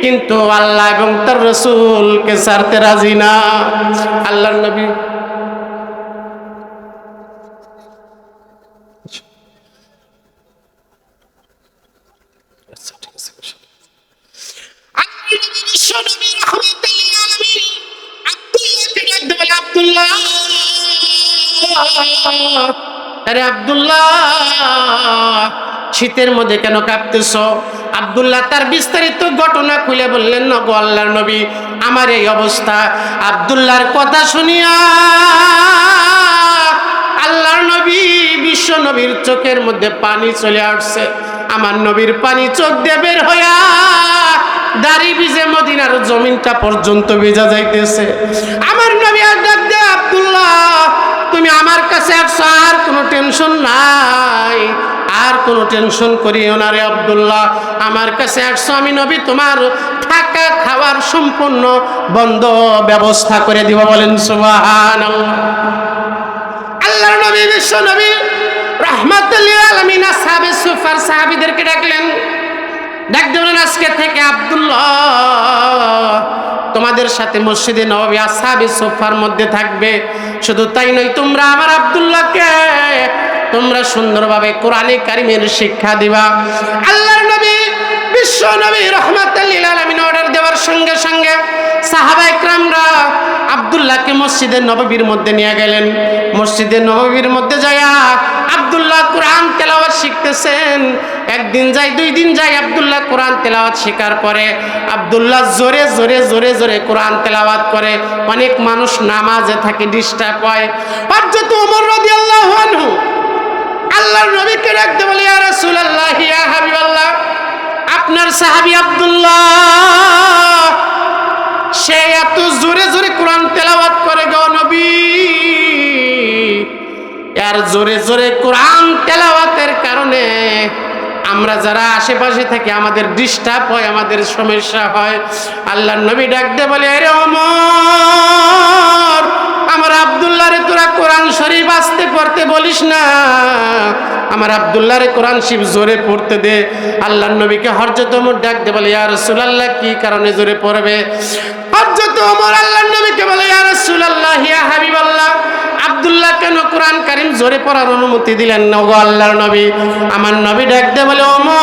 কিন্তু আল্লাহ এবং তার রাসূলকে ছাড়তে রাজি না। আল্লাহর নবী আরে আব্দুল্লাহ, শীতের মধ্যে কেন কাঁপতেছ? আব্দুল্লাহ তার বিস্তারিত ঘটনা খুলে বললেন, না গো আল্লাহর নবী, আমার এই অবস্থা। আব্দুল্লাহর কথা শুনিয়া আল্লাহর নবী, বিশ্ব নবীর চোখের মধ্যে পানি চলে আসছে। আমার নবীর পানি চোখ দিয়ে বের হইয়া দাড়ি ভিজে মদিনার জমিনটা পর্যন্ত ভিজা যাইতেছে। আমার নবী আর ডাক দেয়, আব্দুল্লাহ তুমি আমার কাছে আসছো, আর কোনো টেনশন নাই, আর কোনো টেনশন করিও না রে আব্দুল্লাহ, আমার কাছে আসছো, আমি নবী তোমার থাকা খাওয়ার সম্পূর্ণ বন্ধ ব্যবস্থা করে দিব। বলেন সুবহানাল্লাহ। আল্লাহর নবী, বিশ্ব নবী রাহমাতুল লিল আলামিন আসহাবে সুফার সাহাবীদেরকে ডাকলেন, ডাক দিলেন, আজকে থেকে আব্দুল্লাহ তোমাদের সাথে মসজিদে নববী আসহাবে সুফার মধ্যে থাকবে। শুধু তাই নয়, তোমরা আমার আব্দুল্লাহকে তোমরা সুন্দরভাবে কোরআনে কারিমের শিক্ষা দিবা। আল্লাহর নবী, বিশ্ব নবী রাহমাতুল লিল আলামিন অর্ডার দেওয়ার সঙ্গে সঙ্গে সাহাবা ইকরামরা আব্দুল্লাহকে মসজিদের নববীর মধ্যে নিয়ে গেলেন। মসজিদের নববীর মধ্যে যায়া আব্দুল্লাহ কোরআন তেলাওয়াত শিখতেছেন। একদিন যায়, দুই দিন যায়, আব্দুল্লাহ কোরআন তেলাওয়াত শেখার পরে আব্দুল্লাহ জোরে জোরে জোরে জোরে কোরআন তেলাওয়াত করে। অনেক মানুষ নামাজে থাকে, ডিস্টার্ব হয়। হযরত ওমর রাদিয়াল্লাহু আনহু আল্লাহর নবীকে ডাকতে বলে, ইয়া রাসূলুল্লাহ, ইয়া হাবিবাল্লাহ, আপনার সাহাবী আব্দুল্লাহ সে এত জোরে জোরে কোরআন তেলাওয়াত করে গো নবী, আর জোরে জোরে কোরআন তেলাওয়াতের কারণে আমরা যারা আশেপাশে থাকি আমাদের ডিস্টার্ব হয়, আমাদের সমস্যা হয়। আল্লাহর নবী ডাক দিয়ে বলে, আরে ওমর, আমার আব্দুল্লাহরে তোরা কোরআন শরীফ আস্তে পড়তে বলিস না, আমার আব্দুল্লাহরে কোরআন শরীফ জোরে পড়তে দে। আল্লাহর নবীকে হযরত ওমর ডাক দিয়ে বলে, ইয়া রাসূলুল্লাহ, কি কারণে জোরে পড়বে? হযরত ওমর আল্লাহর নবীকে বলে, ইয়া রাসূলুল্লাহ, ইয়া হাবিবাল্লাহ, আব্দুল্লাহ কেন কোরআন কারীম জোরে পড়ার অনুমতি দিলেন না গো আল্লাহর নবী? আমার নবী ডাক দিয়ে বলে, ওমর,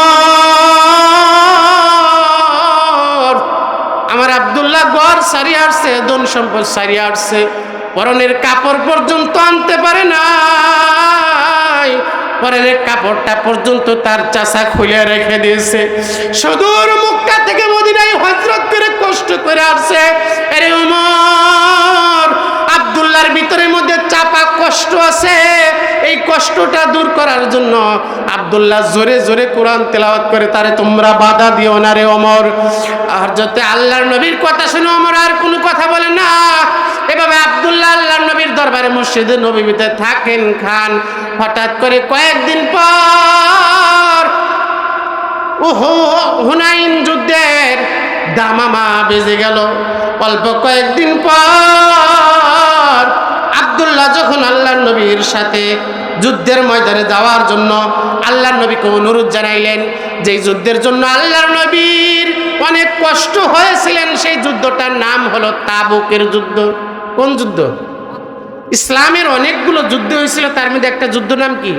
আমার আব্দুল্লাহ ঘর সারিয়ে আসছে, ধন সম্পদ সারিয়ে আসছে, পরনের কাপড় পর্যন্ত আনতে পারে না, পরনের কাপড়টা পর্যন্ত তার চাচা খুলে রেখে দিয়েছে। সুদূর মক্কা থেকে মদিনায় হজরত করে কষ্ট করে আসছে। আরে ওমর, আব্দুল্লাহর ভিতরের মধ্যে চাপা কষ্ট আছে, এই কষ্টটা দূর করার জন্য আব্দুল্লাহ জোরে জোরে কোরআন তেলাওয়াত করে, তারে তোমরা বাধা দিও না রে ওমর। আর যত আল্লাহর নবীর কথা শুনে ওমর আর কোনো কথা বলে না। এভাবে আব্দুল্লাহ আল্লাহর নবীর দরবারে মসজিদে নববীতে থাকেন খান। হঠাৎ করে কয়েকদিন পর হুনাইন যুদ্ধের দামামা বেজে গেল। অল্প কয়েকদিন পর আব্দুল্লাহ যখন আল্লাহর নবীর সাথে যুদ্ধের ময়দানে যাওয়ার জন্য আল্লাহর নবীকে অনুরোধ জানাইলেন, যেই যুদ্ধের জন্য আল্লাহর নবীর অনেক কষ্ট হয়েছিলেন, সেই যুদ্ধটার নাম হলো তাবুকের যুদ্ধ। কোন যুদ্ধ? ইসলামের অনেকগুলো যুদ্ধ হয়েছিল, তার মধ্যে একটা যুদ্ধ নাম কি?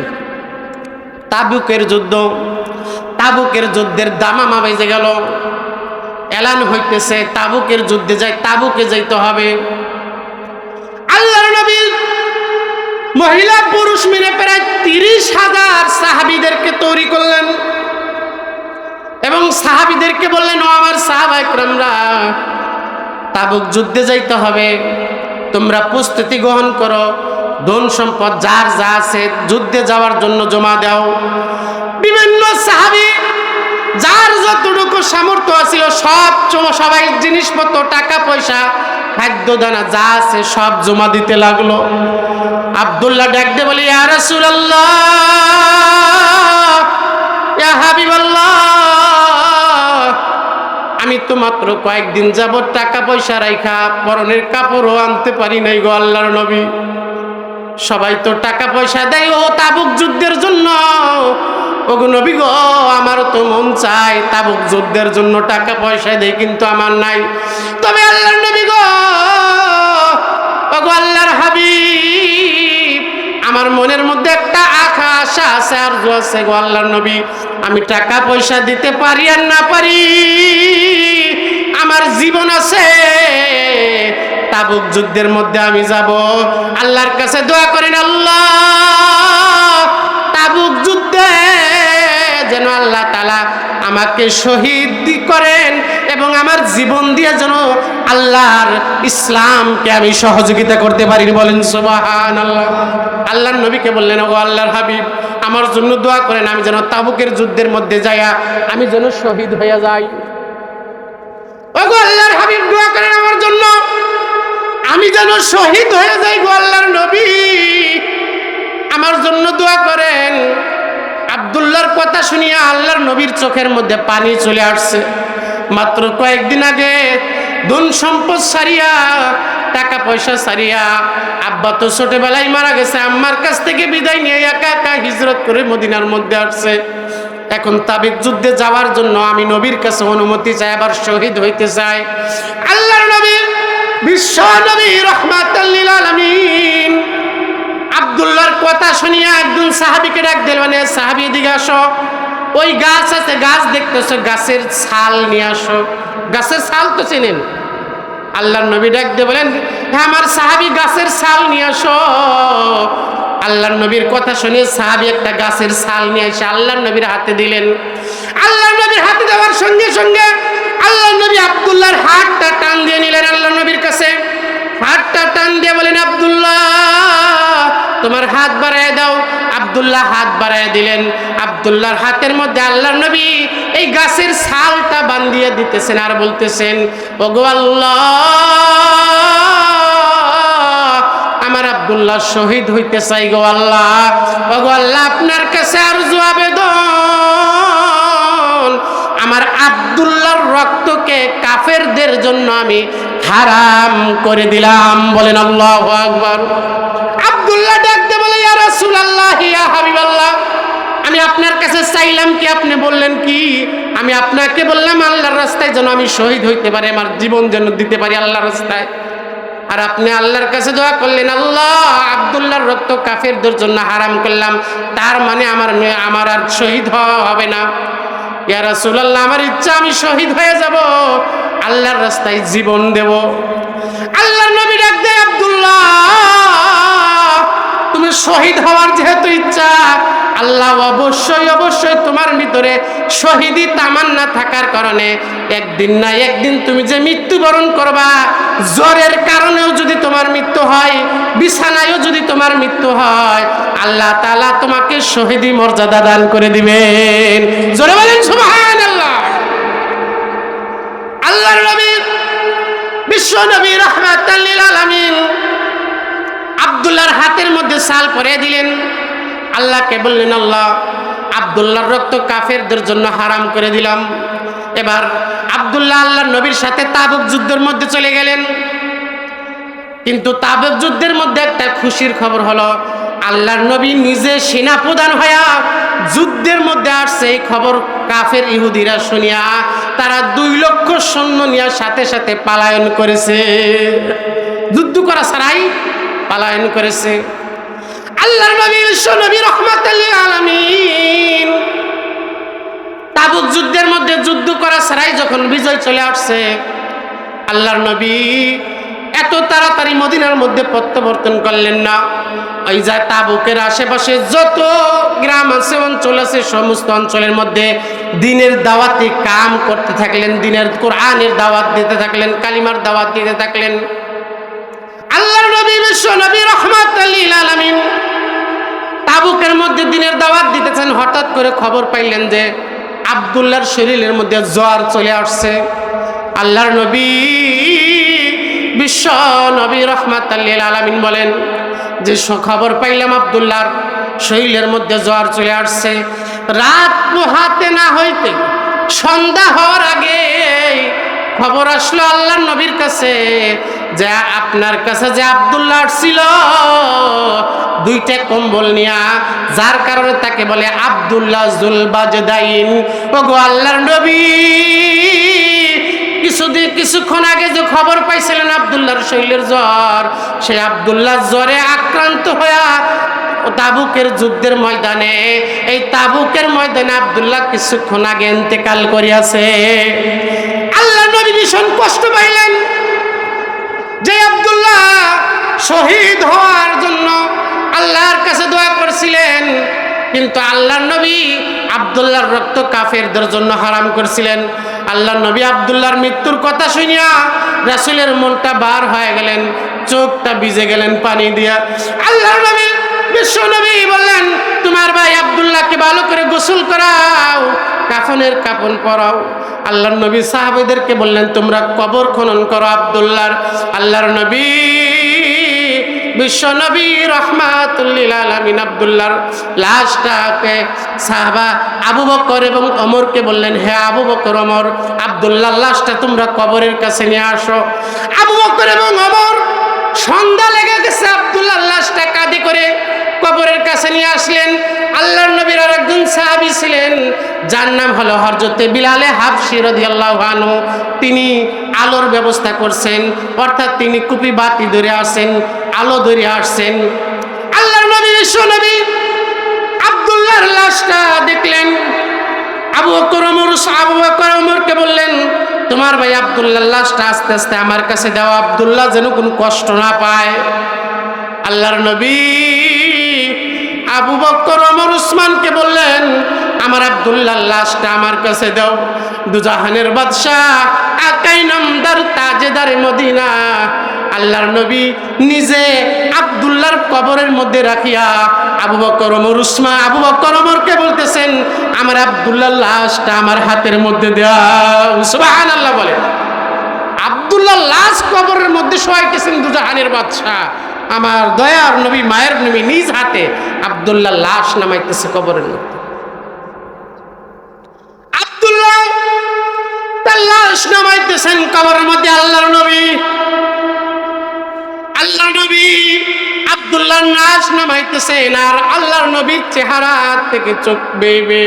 তাবুকের যুদ্ধ। তাবুকের যুদ্ধের দামামা বেজে গেল। এলান হইতেছে তাবুকের যুদ্ধে যাই, তাবুকে যাইতে হবে। আল্লাহর নবী মহিলা পুরুষ মিলে প্রায় 30,000 সাহাবীদেরকে তৈরি করলেন এবং সাহাবীদেরকে বললেন, ও আমার সাহাবায়ে কেরামরা, তাবুক যুদ্ধে যাইতে হবে, তোমরা প্রস্তুতি গ্রহণ করো, ধন সম্পদ যার যা আছে যুদ্ধে যাওয়ার জন্য জমা দাও। বিভিন্ন সাহাবী যার যতটুকু সামর্থ্য আছিল সবাই জিনিসপত্র, টাকা পয়সা, খাদ্য দানা যা আছে সব জমা দিতে লাগলো। আব্দুল্লাহ ডাক দিয়ে বলে, ইয়া রাসূলুল্লাহ, ইয়া হাবিবাল্লাহ, আমি তো মাত্র কয়েকদিন যাবত টাকা পয়সা রাইখা পরনের কাপড়ও আনতে পারি নাই গো আল্লাহর নবী। সবাই তো টাকা পয়সা দেয় ও তাবুক যুদ্ধের জন্য, ওগো নবী গো, আমার তো মন চায় তাবুক যুদ্ধের জন্য টাকা পয়সা দেয়, কিন্তু আমার নাই। তবে আল্লাহর নবী গো, ওগো আল্লাহর হাবিব, আমার মনের মধ্যে একটা আশা আছে, আরজু আছে গো আল্লাহর নবী, আমি টাকা পয়সা দিতে পারি আর না পারি, আমার জীবন আছে, তাবুক যুদ্ধের মধ্যে আমি যাব। আল্লাহর কাছে দোয়া করেন, আল্লাহ তাবুক যুদ্ধে যেন আল্লাহ তাআলা আমাকে শহীদ করেন এবং আমার জীবন দিয়ে যেন আল্লাহর ইসলামকে আমি সহযোগিতা করতে পারি। বলেন সুবহানাল্লাহ। আল্লাহর নবীকে বললেন, ও আল্লাহর হাবিব, আমার জন্য দোয়া করেন, আমি যেন তাবুকের যুদ্ধের মধ্যে যাইয়া আমি যেন শহীদ হয়ে যাই। ওগো আল্লাহর হাবিব, দোয়া করেন আমার জন্য, আমি যেন শহীদ হয়ে যাই গো আল্লাহর নবী, আমার জন্য দোয়া করেন। আব্দুল্লাহর কথা শুনিয়া আল্লাহর নবীর চোখের মধ্যে পানি চলে আসছে। মাত্র কয়েকদিন আগে ধন সম্পদ সারিয়া, টাকা পয়সা সারিয়া, আব্বা তো ছোটবেলায় মারা গেছে, আম্মার কাছ থেকে বিদায় নিয়ে একা একা হিজরত করে মদিনার মধ্যে আসছে। এখন তাবুক যুদ্ধে যাওয়ার জন্য আমি নবীর কাছে অনুমতি চাই, আবার শহীদ হইতে চাই। আল্লাহর নবী, বিশ্ব নবী রাহমাতাল লিল আলামিন, আব্দুল্লাহর কথা শুনিয়া একজন সাহাবীকে ডাক দিলেন, সাহাবী এদিকে আসো, ওই গাছ আছে, গাছ দেখতেছো, গাছের ছাল নিয়ে আসো। গাছের ছাল তো চেনেন? আল্লাহর নবী ডাক দিয়ে বলেন, হ্যাঁ আমার সাহাবী, গাছের ছাল নিয়ে আসো। আল্লাহর নবীর কথা শুনে সাহাবী একটা গাছের ছাল নিয়ে এসে আল্লাহর নবীর হাতে দিলেন। আল্লাহর নবীর হাতে দেওয়ার সঙ্গে সঙ্গে আল্লাহর নবী আব্দুল্লাহর হাতটা টান দিয়ে নিলেন আল্লাহর নবীর কাছে। হাতটা টান দিয়ে বলেন, আব্দুল্লাহ তোমার হাত বাড়ায় দাও। আব্দুল্লাহ হাত বাড়ায় দিলেন। আব্দুল্লাহর হাতের মধ্যে আল্লাহর নবী এই গাছের ছালটা বান্ধিয়ে দিতেছেন আর বলতেছেন, ওগো আল্লাহ, আমার আব্দুল্লাহ শহীদ হইতে চাই গো আল্লাহ। ওগো আল্লাহ, আপনার কাছে আরজু আবেদন, আমার আব্দুল্লাহর রক্তকে কাফেরদের জন্য আমি হারাম করে দিলাম। বলেন আল্লাহু আকবার। আব্দুল্লাহ ডাকতে বলে, ইয়া রাসূলুল্লাহ, ইয়া হাবিবাল্লাহ, আমি আপনার কাছে চাইলাম কি, আপনি বললেন কি? আমি আপনাকে বললাম আল্লাহর রাস্তায় যেন আমি শহীদ হইতে পারি, আমার জীবন যেন দিতে পারি আল্লাহর রাস্তায়। আর আপনি আল্লাহর কাছে দোয়া করলেন, আল্লাহ আব্দুল্লাহর রক্ত কাফেরদের জন্য হারাম করলাম, তার মানে আমার আর শহীদ হওয়া হবে না। ইয়া রাসূলুল্লাহ, আমার ইচ্ছা আমি শহীদ হয়ে যাব, আল্লাহর রাস্তায় জীবন দেব। আল্লাহর নবী ডাক দেয়, আব্দুল্লাহ তুমি শহীদ হওয়ার যেহেতু ইচ্ছা, আল্লাহ অবশ্যই অবশ্যই তোমার ভিতরে শহীদি তামান্না থাকার কারণে একদিন না একদিন তুমি যে মৃত্যুবরণ করবা, জ্বরের কারণেও যদি তোমার মৃত্যু হয়, বিছানায়ও যদি তোমার মৃত্যু হয়, আল্লাহ তাআলা তোমাকে শহীদি মর্যাদা দান করে দিবেন। জোরে বলেন সুবহানাল্লাহ। আল্লাহর নবী, বিশ্ব নবী রাহমাতাল লিল আলামিন আব্দুল্লাহর হাতের মধ্যে ছাল পরিয়ে দিলেন। আল্লাহকে বললেন, আল্লাহ আব্দুল্লাহর রক্ত কাফেরদের জন্য হারাম করে দিলাম। এবার আব্দুল্লাহ আল্লাহর নবীর সাথে তাবুক যুদ্ধের মধ্যে চলে গেলেন। কিন্তু তাবুক যুদ্ধের মধ্যে একটা খুশির খবর হলো, আল্লাহর নবী নিজে সেনাপ্রধান হইয়া যুদ্ধের মধ্যে আসছে। এই খবর কাফের ইহুদিরা শুনিয়া তারা 2 লক্ষ সৈন্য নিয়ে সাথে সাথে পলায়ন করেছে, যুদ্ধ করা ছাড়াই পলায়ন করেছে। আল্লাহর নবী বিশ্ব নবী রাহমাতাল লিল আলামিন তাবুক যুদ্ধের মধ্যে যুদ্ধ করা ছাড়াই যখন বিজয় চলে আসছে, আল্লাহর নবী এত তাড়াতাড়ি মদিনার মধ্যে প্রত্যাবর্তন করলেন না। ওই যা তাবুকের আশেপাশে যত গ্রাম আছে, অঞ্চল আছে, সমস্ত অঞ্চলের মধ্যে দ্বীনের দাওয়াতি কাম করতে থাকলেন, দ্বীনের কোরআনের দাওয়াত দিতে থাকলেন, কালিমার দাওয়াত দিতে থাকলেন। আল্লাহর নবী বিশ্ব নবী রাহমাতুল লিল আলামিন তাবুকের মধ্যে দ্বীনের দাওয়াত দিতেছেন। হঠাৎ করে খবর পাইলেন যে আব্দুল্লাহর শরীরের মধ্যে জ্বর চলে আসছে। আল্লাহর নবী বিশ্ব নবী রাহমাতুল লিল আলামিন বলেন যে খবর পাইলাম আব্দুল্লাহর শরীরের মধ্যে জ্বর চলে আসছে। রাত পোহাতে না হইতে সন্ধ্যা হওয়ার আগে খবর আসলো আল্লাহর নবীর কাছে যে আপনার কাছে যে আব্দুল্লাহ ছিল দুইটা কম্বল নিয়া, যার কারণে তাকে বলে আব্দুল্লাহ জুলবাজদাইন। ওগো আল্লাহর নবী, কিছুক্ষণ আগে যে খবর পাইছিলেন আব্দুল্লাহর শরীরের জ্বর, সেই আব্দুল্লাহ জ্বরে আক্রান্ত হইয়া তাবুকের যুদ্ধের ময়দানে, এই তাবুকের ময়দানে আব্দুল্লাহ কিছুক্ষণ আগে ইন্তেকাল করিয়াছে। আল্লাহ নবী ভীষণ কষ্ট পাইলেন যে আব্দুল্লাহ শহীদ হওয়ার জন্য আল্লাহর কাছে দোয়া করছিলেন, কিন্তু আল্লাহর নবী আব্দুল্লাহর রক্ত কাফেরদের জন্য হারাম করছিলেন। আল্লাহর নবী আব্দুল্লাহর মৃত্যুর কথা শুনিয়া রাসূলের মনটা বার হয়ে গেলেন, চোখটা ভিজে গেলেন পানি দিয়া। আল্লাহর নবী বিশ্ব নবী বললেন, তোমার ভাই আব্দুল্লাহকে ভালো করে গোসল করাও, কাফনের কাফন পরাও। আল্লাহর নবী সাহাবীদেরকে বললেন, তোমরা কবর খনন করো আব্দুল্লাহর। আল্লাহর নবী বিশ্ব নবী রাহমাতুল লিল আলামিন আব্দুল্লাহর লাশটাকে সাহাবা আবু বকর এবং ওমরকে বললেন, হে আবু বকর ওমর, আব্দুল্লাহর লাশটা তোমরা কবরের কাছে নিয়ে আসো। আবু বকর এবং ওমর সন্ধ্যা লেগে গেছে, আব্দুল্লাহর লাশটা কাঁধে করে কবরের কাছে নিয়ে আসলেন। আল্লাহর নবীর আর একজন সাহাবী ছিলেন, যার নাম হলো হযরতে বিলালে হাবশী রাদিয়াল্লাহু আনহু। তিনি আলোর ব্যবস্থা করছেন, অর্থাৎ তিনি কুপি বাতি ধরে আসছেন, আলো ধরে আসছেন। আল্লাহর নবী বিশ্ব নবী আব্দুল্লাহর লাশটা দেখলেন। আবু বকর ওমরকে বললেন, তোমার ভাই আব্দুল্লাহর লাশটা আস্তে আস্তে আমার কাছে দাও, আব্দুল্লাহ যেন কোনো কষ্ট না পায়। আল্লাহর নবী আবু বকর ওমর উসমানকে বললেন, আমার আব্দুল্লাহর লাশটা আমার কাছে দাও। দুজাহানের বাদশাহ আকাই নামদার তাজেদারে মদিনা আল্লাহর নবী নিজে আব্দুল্লাহর কবরের মধ্যে রাখিয়া আবু বকর ওমরকে বলতেছেন, আমার আব্দুল্লাহর লাশটা আমার হাতের মধ্যে দাও। সুবহানাল্লাহ বলে। আব্দুল্লাহর লাশ কবরের মধ্যে শোয়াইতেছেন দুজাহানের বাদশাহ, আমার দয়ার নবী মায়ের নবী নিজ হাতে আব্দুল্লাহর লাশ নামাইতেছে কবরের মধ্যে। আব্দুল্লাহ তার লাশ নামাইতেছেন কবরের মধ্যে। আল্লাহর নবী আব্দুল্লাহর লাশ নামাইতেছেন, আর আল্লাহর নবীর চেহারা থেকে চোখ বেয়ে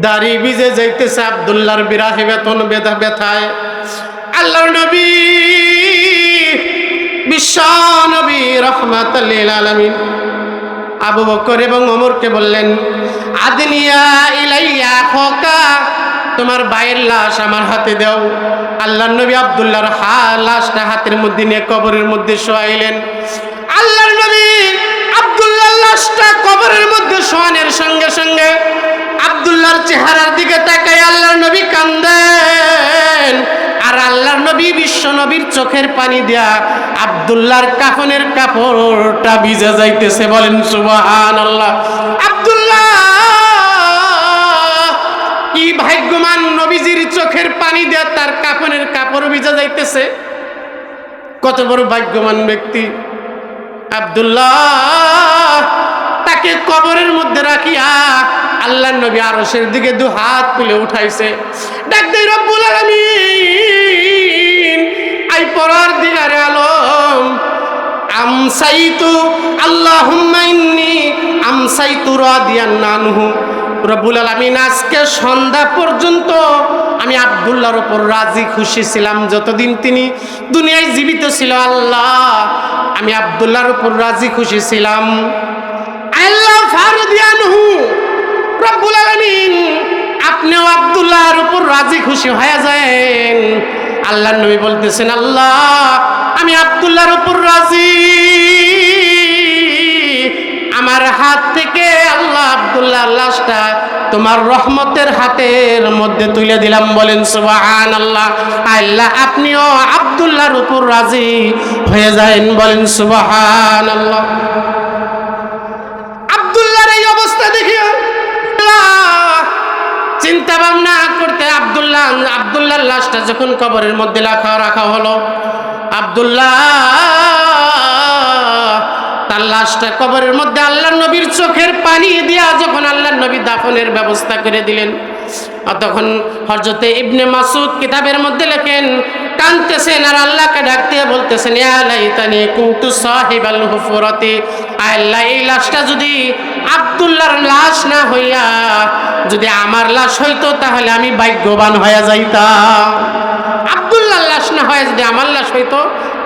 দাড়ি ভিজে যাইতেছে আব্দুল্লাহর বিরাহে বেতন ব্যথায়। আল্লাহর নবী বিশ্ব নবী রাহমাতুল লিল আলামিন আবু বকর এবং ওমরকে বললেন, আদনিয়া ইলাইয়া খোকা, তোমার ভাইয়ের লাশ আমার হাতে দাও। আল্লাহর নবী আব্দুল্লাহর লাশটা হাতের মধ্যে নিয়ে কবরের মধ্যে শোয়াইলেন। আল্লাহর নবী আব্দুল্লাহর লাশটা কবরের মধ্যে শোয়ানোর সঙ্গে সঙ্গে আব্দুল্লাহর চেহারার দিকে তাকায় আল্লাহর নবী কান্দেন, আর আল্লাহর নবী বিশ্ব নবীর চোখের পানি দিয়া আব্দুল্লাহর কাফনের কাপড়টা ভিজে যাইতেছে। বলেন সুবহানাল্লাহ। আব্দুল্লাহ কি ভাগ্যবান, নবীজির চোখের পানি দিয়া তার কাফনের কাপড় ভিজে যাইতেছে। কত বড় ভাগ্যবান ব্যক্তি আব্দুল্লাহ। তাকে কবরের মধ্যে রাখিয়া আল্লাহর নবী আরশের দিকে দু হাত তুলে উঠাইছে, ডাক দেই, রব্বুল আলামিন, আই পরওয়ারদিগারে আলম, আমসাইতু আল্লাহুম্মা ইন্নী আমসাইতু রাদিয়ান আনহু। রব্বুল আলামিন, আজকে সন্ধ্যা পর্যন্ত আমি আব্দুল্লাহর উপর রাজি খুশি ছিলাম, যতদিন তিনি দুনিয়ায় জীবিত ছিল। আল্লাহ, আমি আব্দুল্লাহর উপর রাজি খুশি ছিলাম। আল্লাহ ফারদিয়ানহু, রব্বুল আলামিন, আপনিও আব্দুল্লাহর উপর রাজি খুশি হয়ে যান। আল্লাহর নবী বলতেছেন, আল্লাহ আমি আব্দুল্লাহর উপর রাজি। আমার হাত থেকে আল্লাহ আব্দুল্লাহর লাশটা তোমার রহমতের হাতের মধ্যে তুলে দিলাম। বলেন সুবহানাল্লাহ। আল্লাহ আপনিও আব্দুল্লাহর উপর রাজি হয়ে যায়েন। বলেন সুবহানাল্লাহ। আব্দুল্লাহর এই অবস্থা দেখে চিন্তা ভাবনা করতে আব্দুল্লাহর লাশটা যখন কবরের মধ্যে রাখা হলো, আব্দুল্লাহ তার লাশটা কবরের মধ্যে আল্লাহর নবীর চোখের পানি দিয়া যখন আল্লাহর নবী দাফনের ব্যবস্থা করে দিলেন, তখন হযরতে ইবনে মাসউদ কিতাবের মধ্যে লেখেন, কাঁদতেছেন আর আল্লাহকে ডাকতে বলতেছেন, ইয়া লাইতানি কুনতু সাহিবাল হুফরাতি। আল্লাহ, এই লাশটা যদি আব্দুল্লাহর লাশ না হইয়া যদি আমার লাশ হইতো তাহলে আমি ভাগ্যবান হয়ে যাইতাম। আব্দুল্লাহর লাশ না হয় যদি আমার লাশ হইতো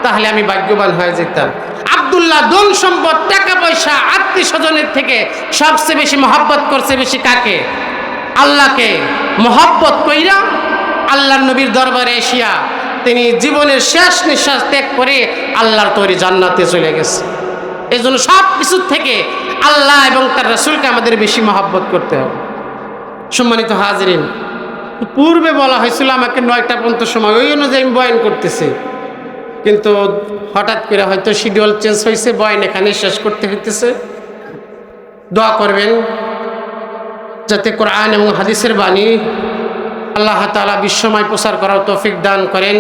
তাহলে আমি ভাগ্যবান হয়ে যেতাম। আব্দুল্লাহ ধন সম্পদ, টাকা পয়সা, আত্মীয় স্বজনের থেকে সবচেয়ে বেশি মহব্বত করছে বেশি কাকে? আল্লাহকে। মহব্বত কইরা আল্লাহর নবীর দরবারে এসিয়া তিনি জীবনের শেষ নিঃশ্বাস ত্যাগ করে আল্লাহর তৈরি জান্নাতে চলে গেছে। এই জন্য সব কিছুর থেকে আল্লাহ এবং তার রাসূলকে আমাদের বেশি মহব্বত করতে হবে। সম্মানিত হাজিরিন, পূর্বে বলা হয়েছিল আমাকে 9টা পর্যন্ত সময়, ওই অনুযায়ী আমি বয়ান করতেছি, কিন্তু হঠাৎ করে হয়তো শিডিউল চেঞ্জ হয়েছে, বয়ান এখানে শেষ করতে হইতেছে। দোয়া করবেন যাতে কোরআন এবং হাদিসের বাণী আল্লাহ তাআলা বিশ্বময় প্রচার করার তৌফিক দান করেন।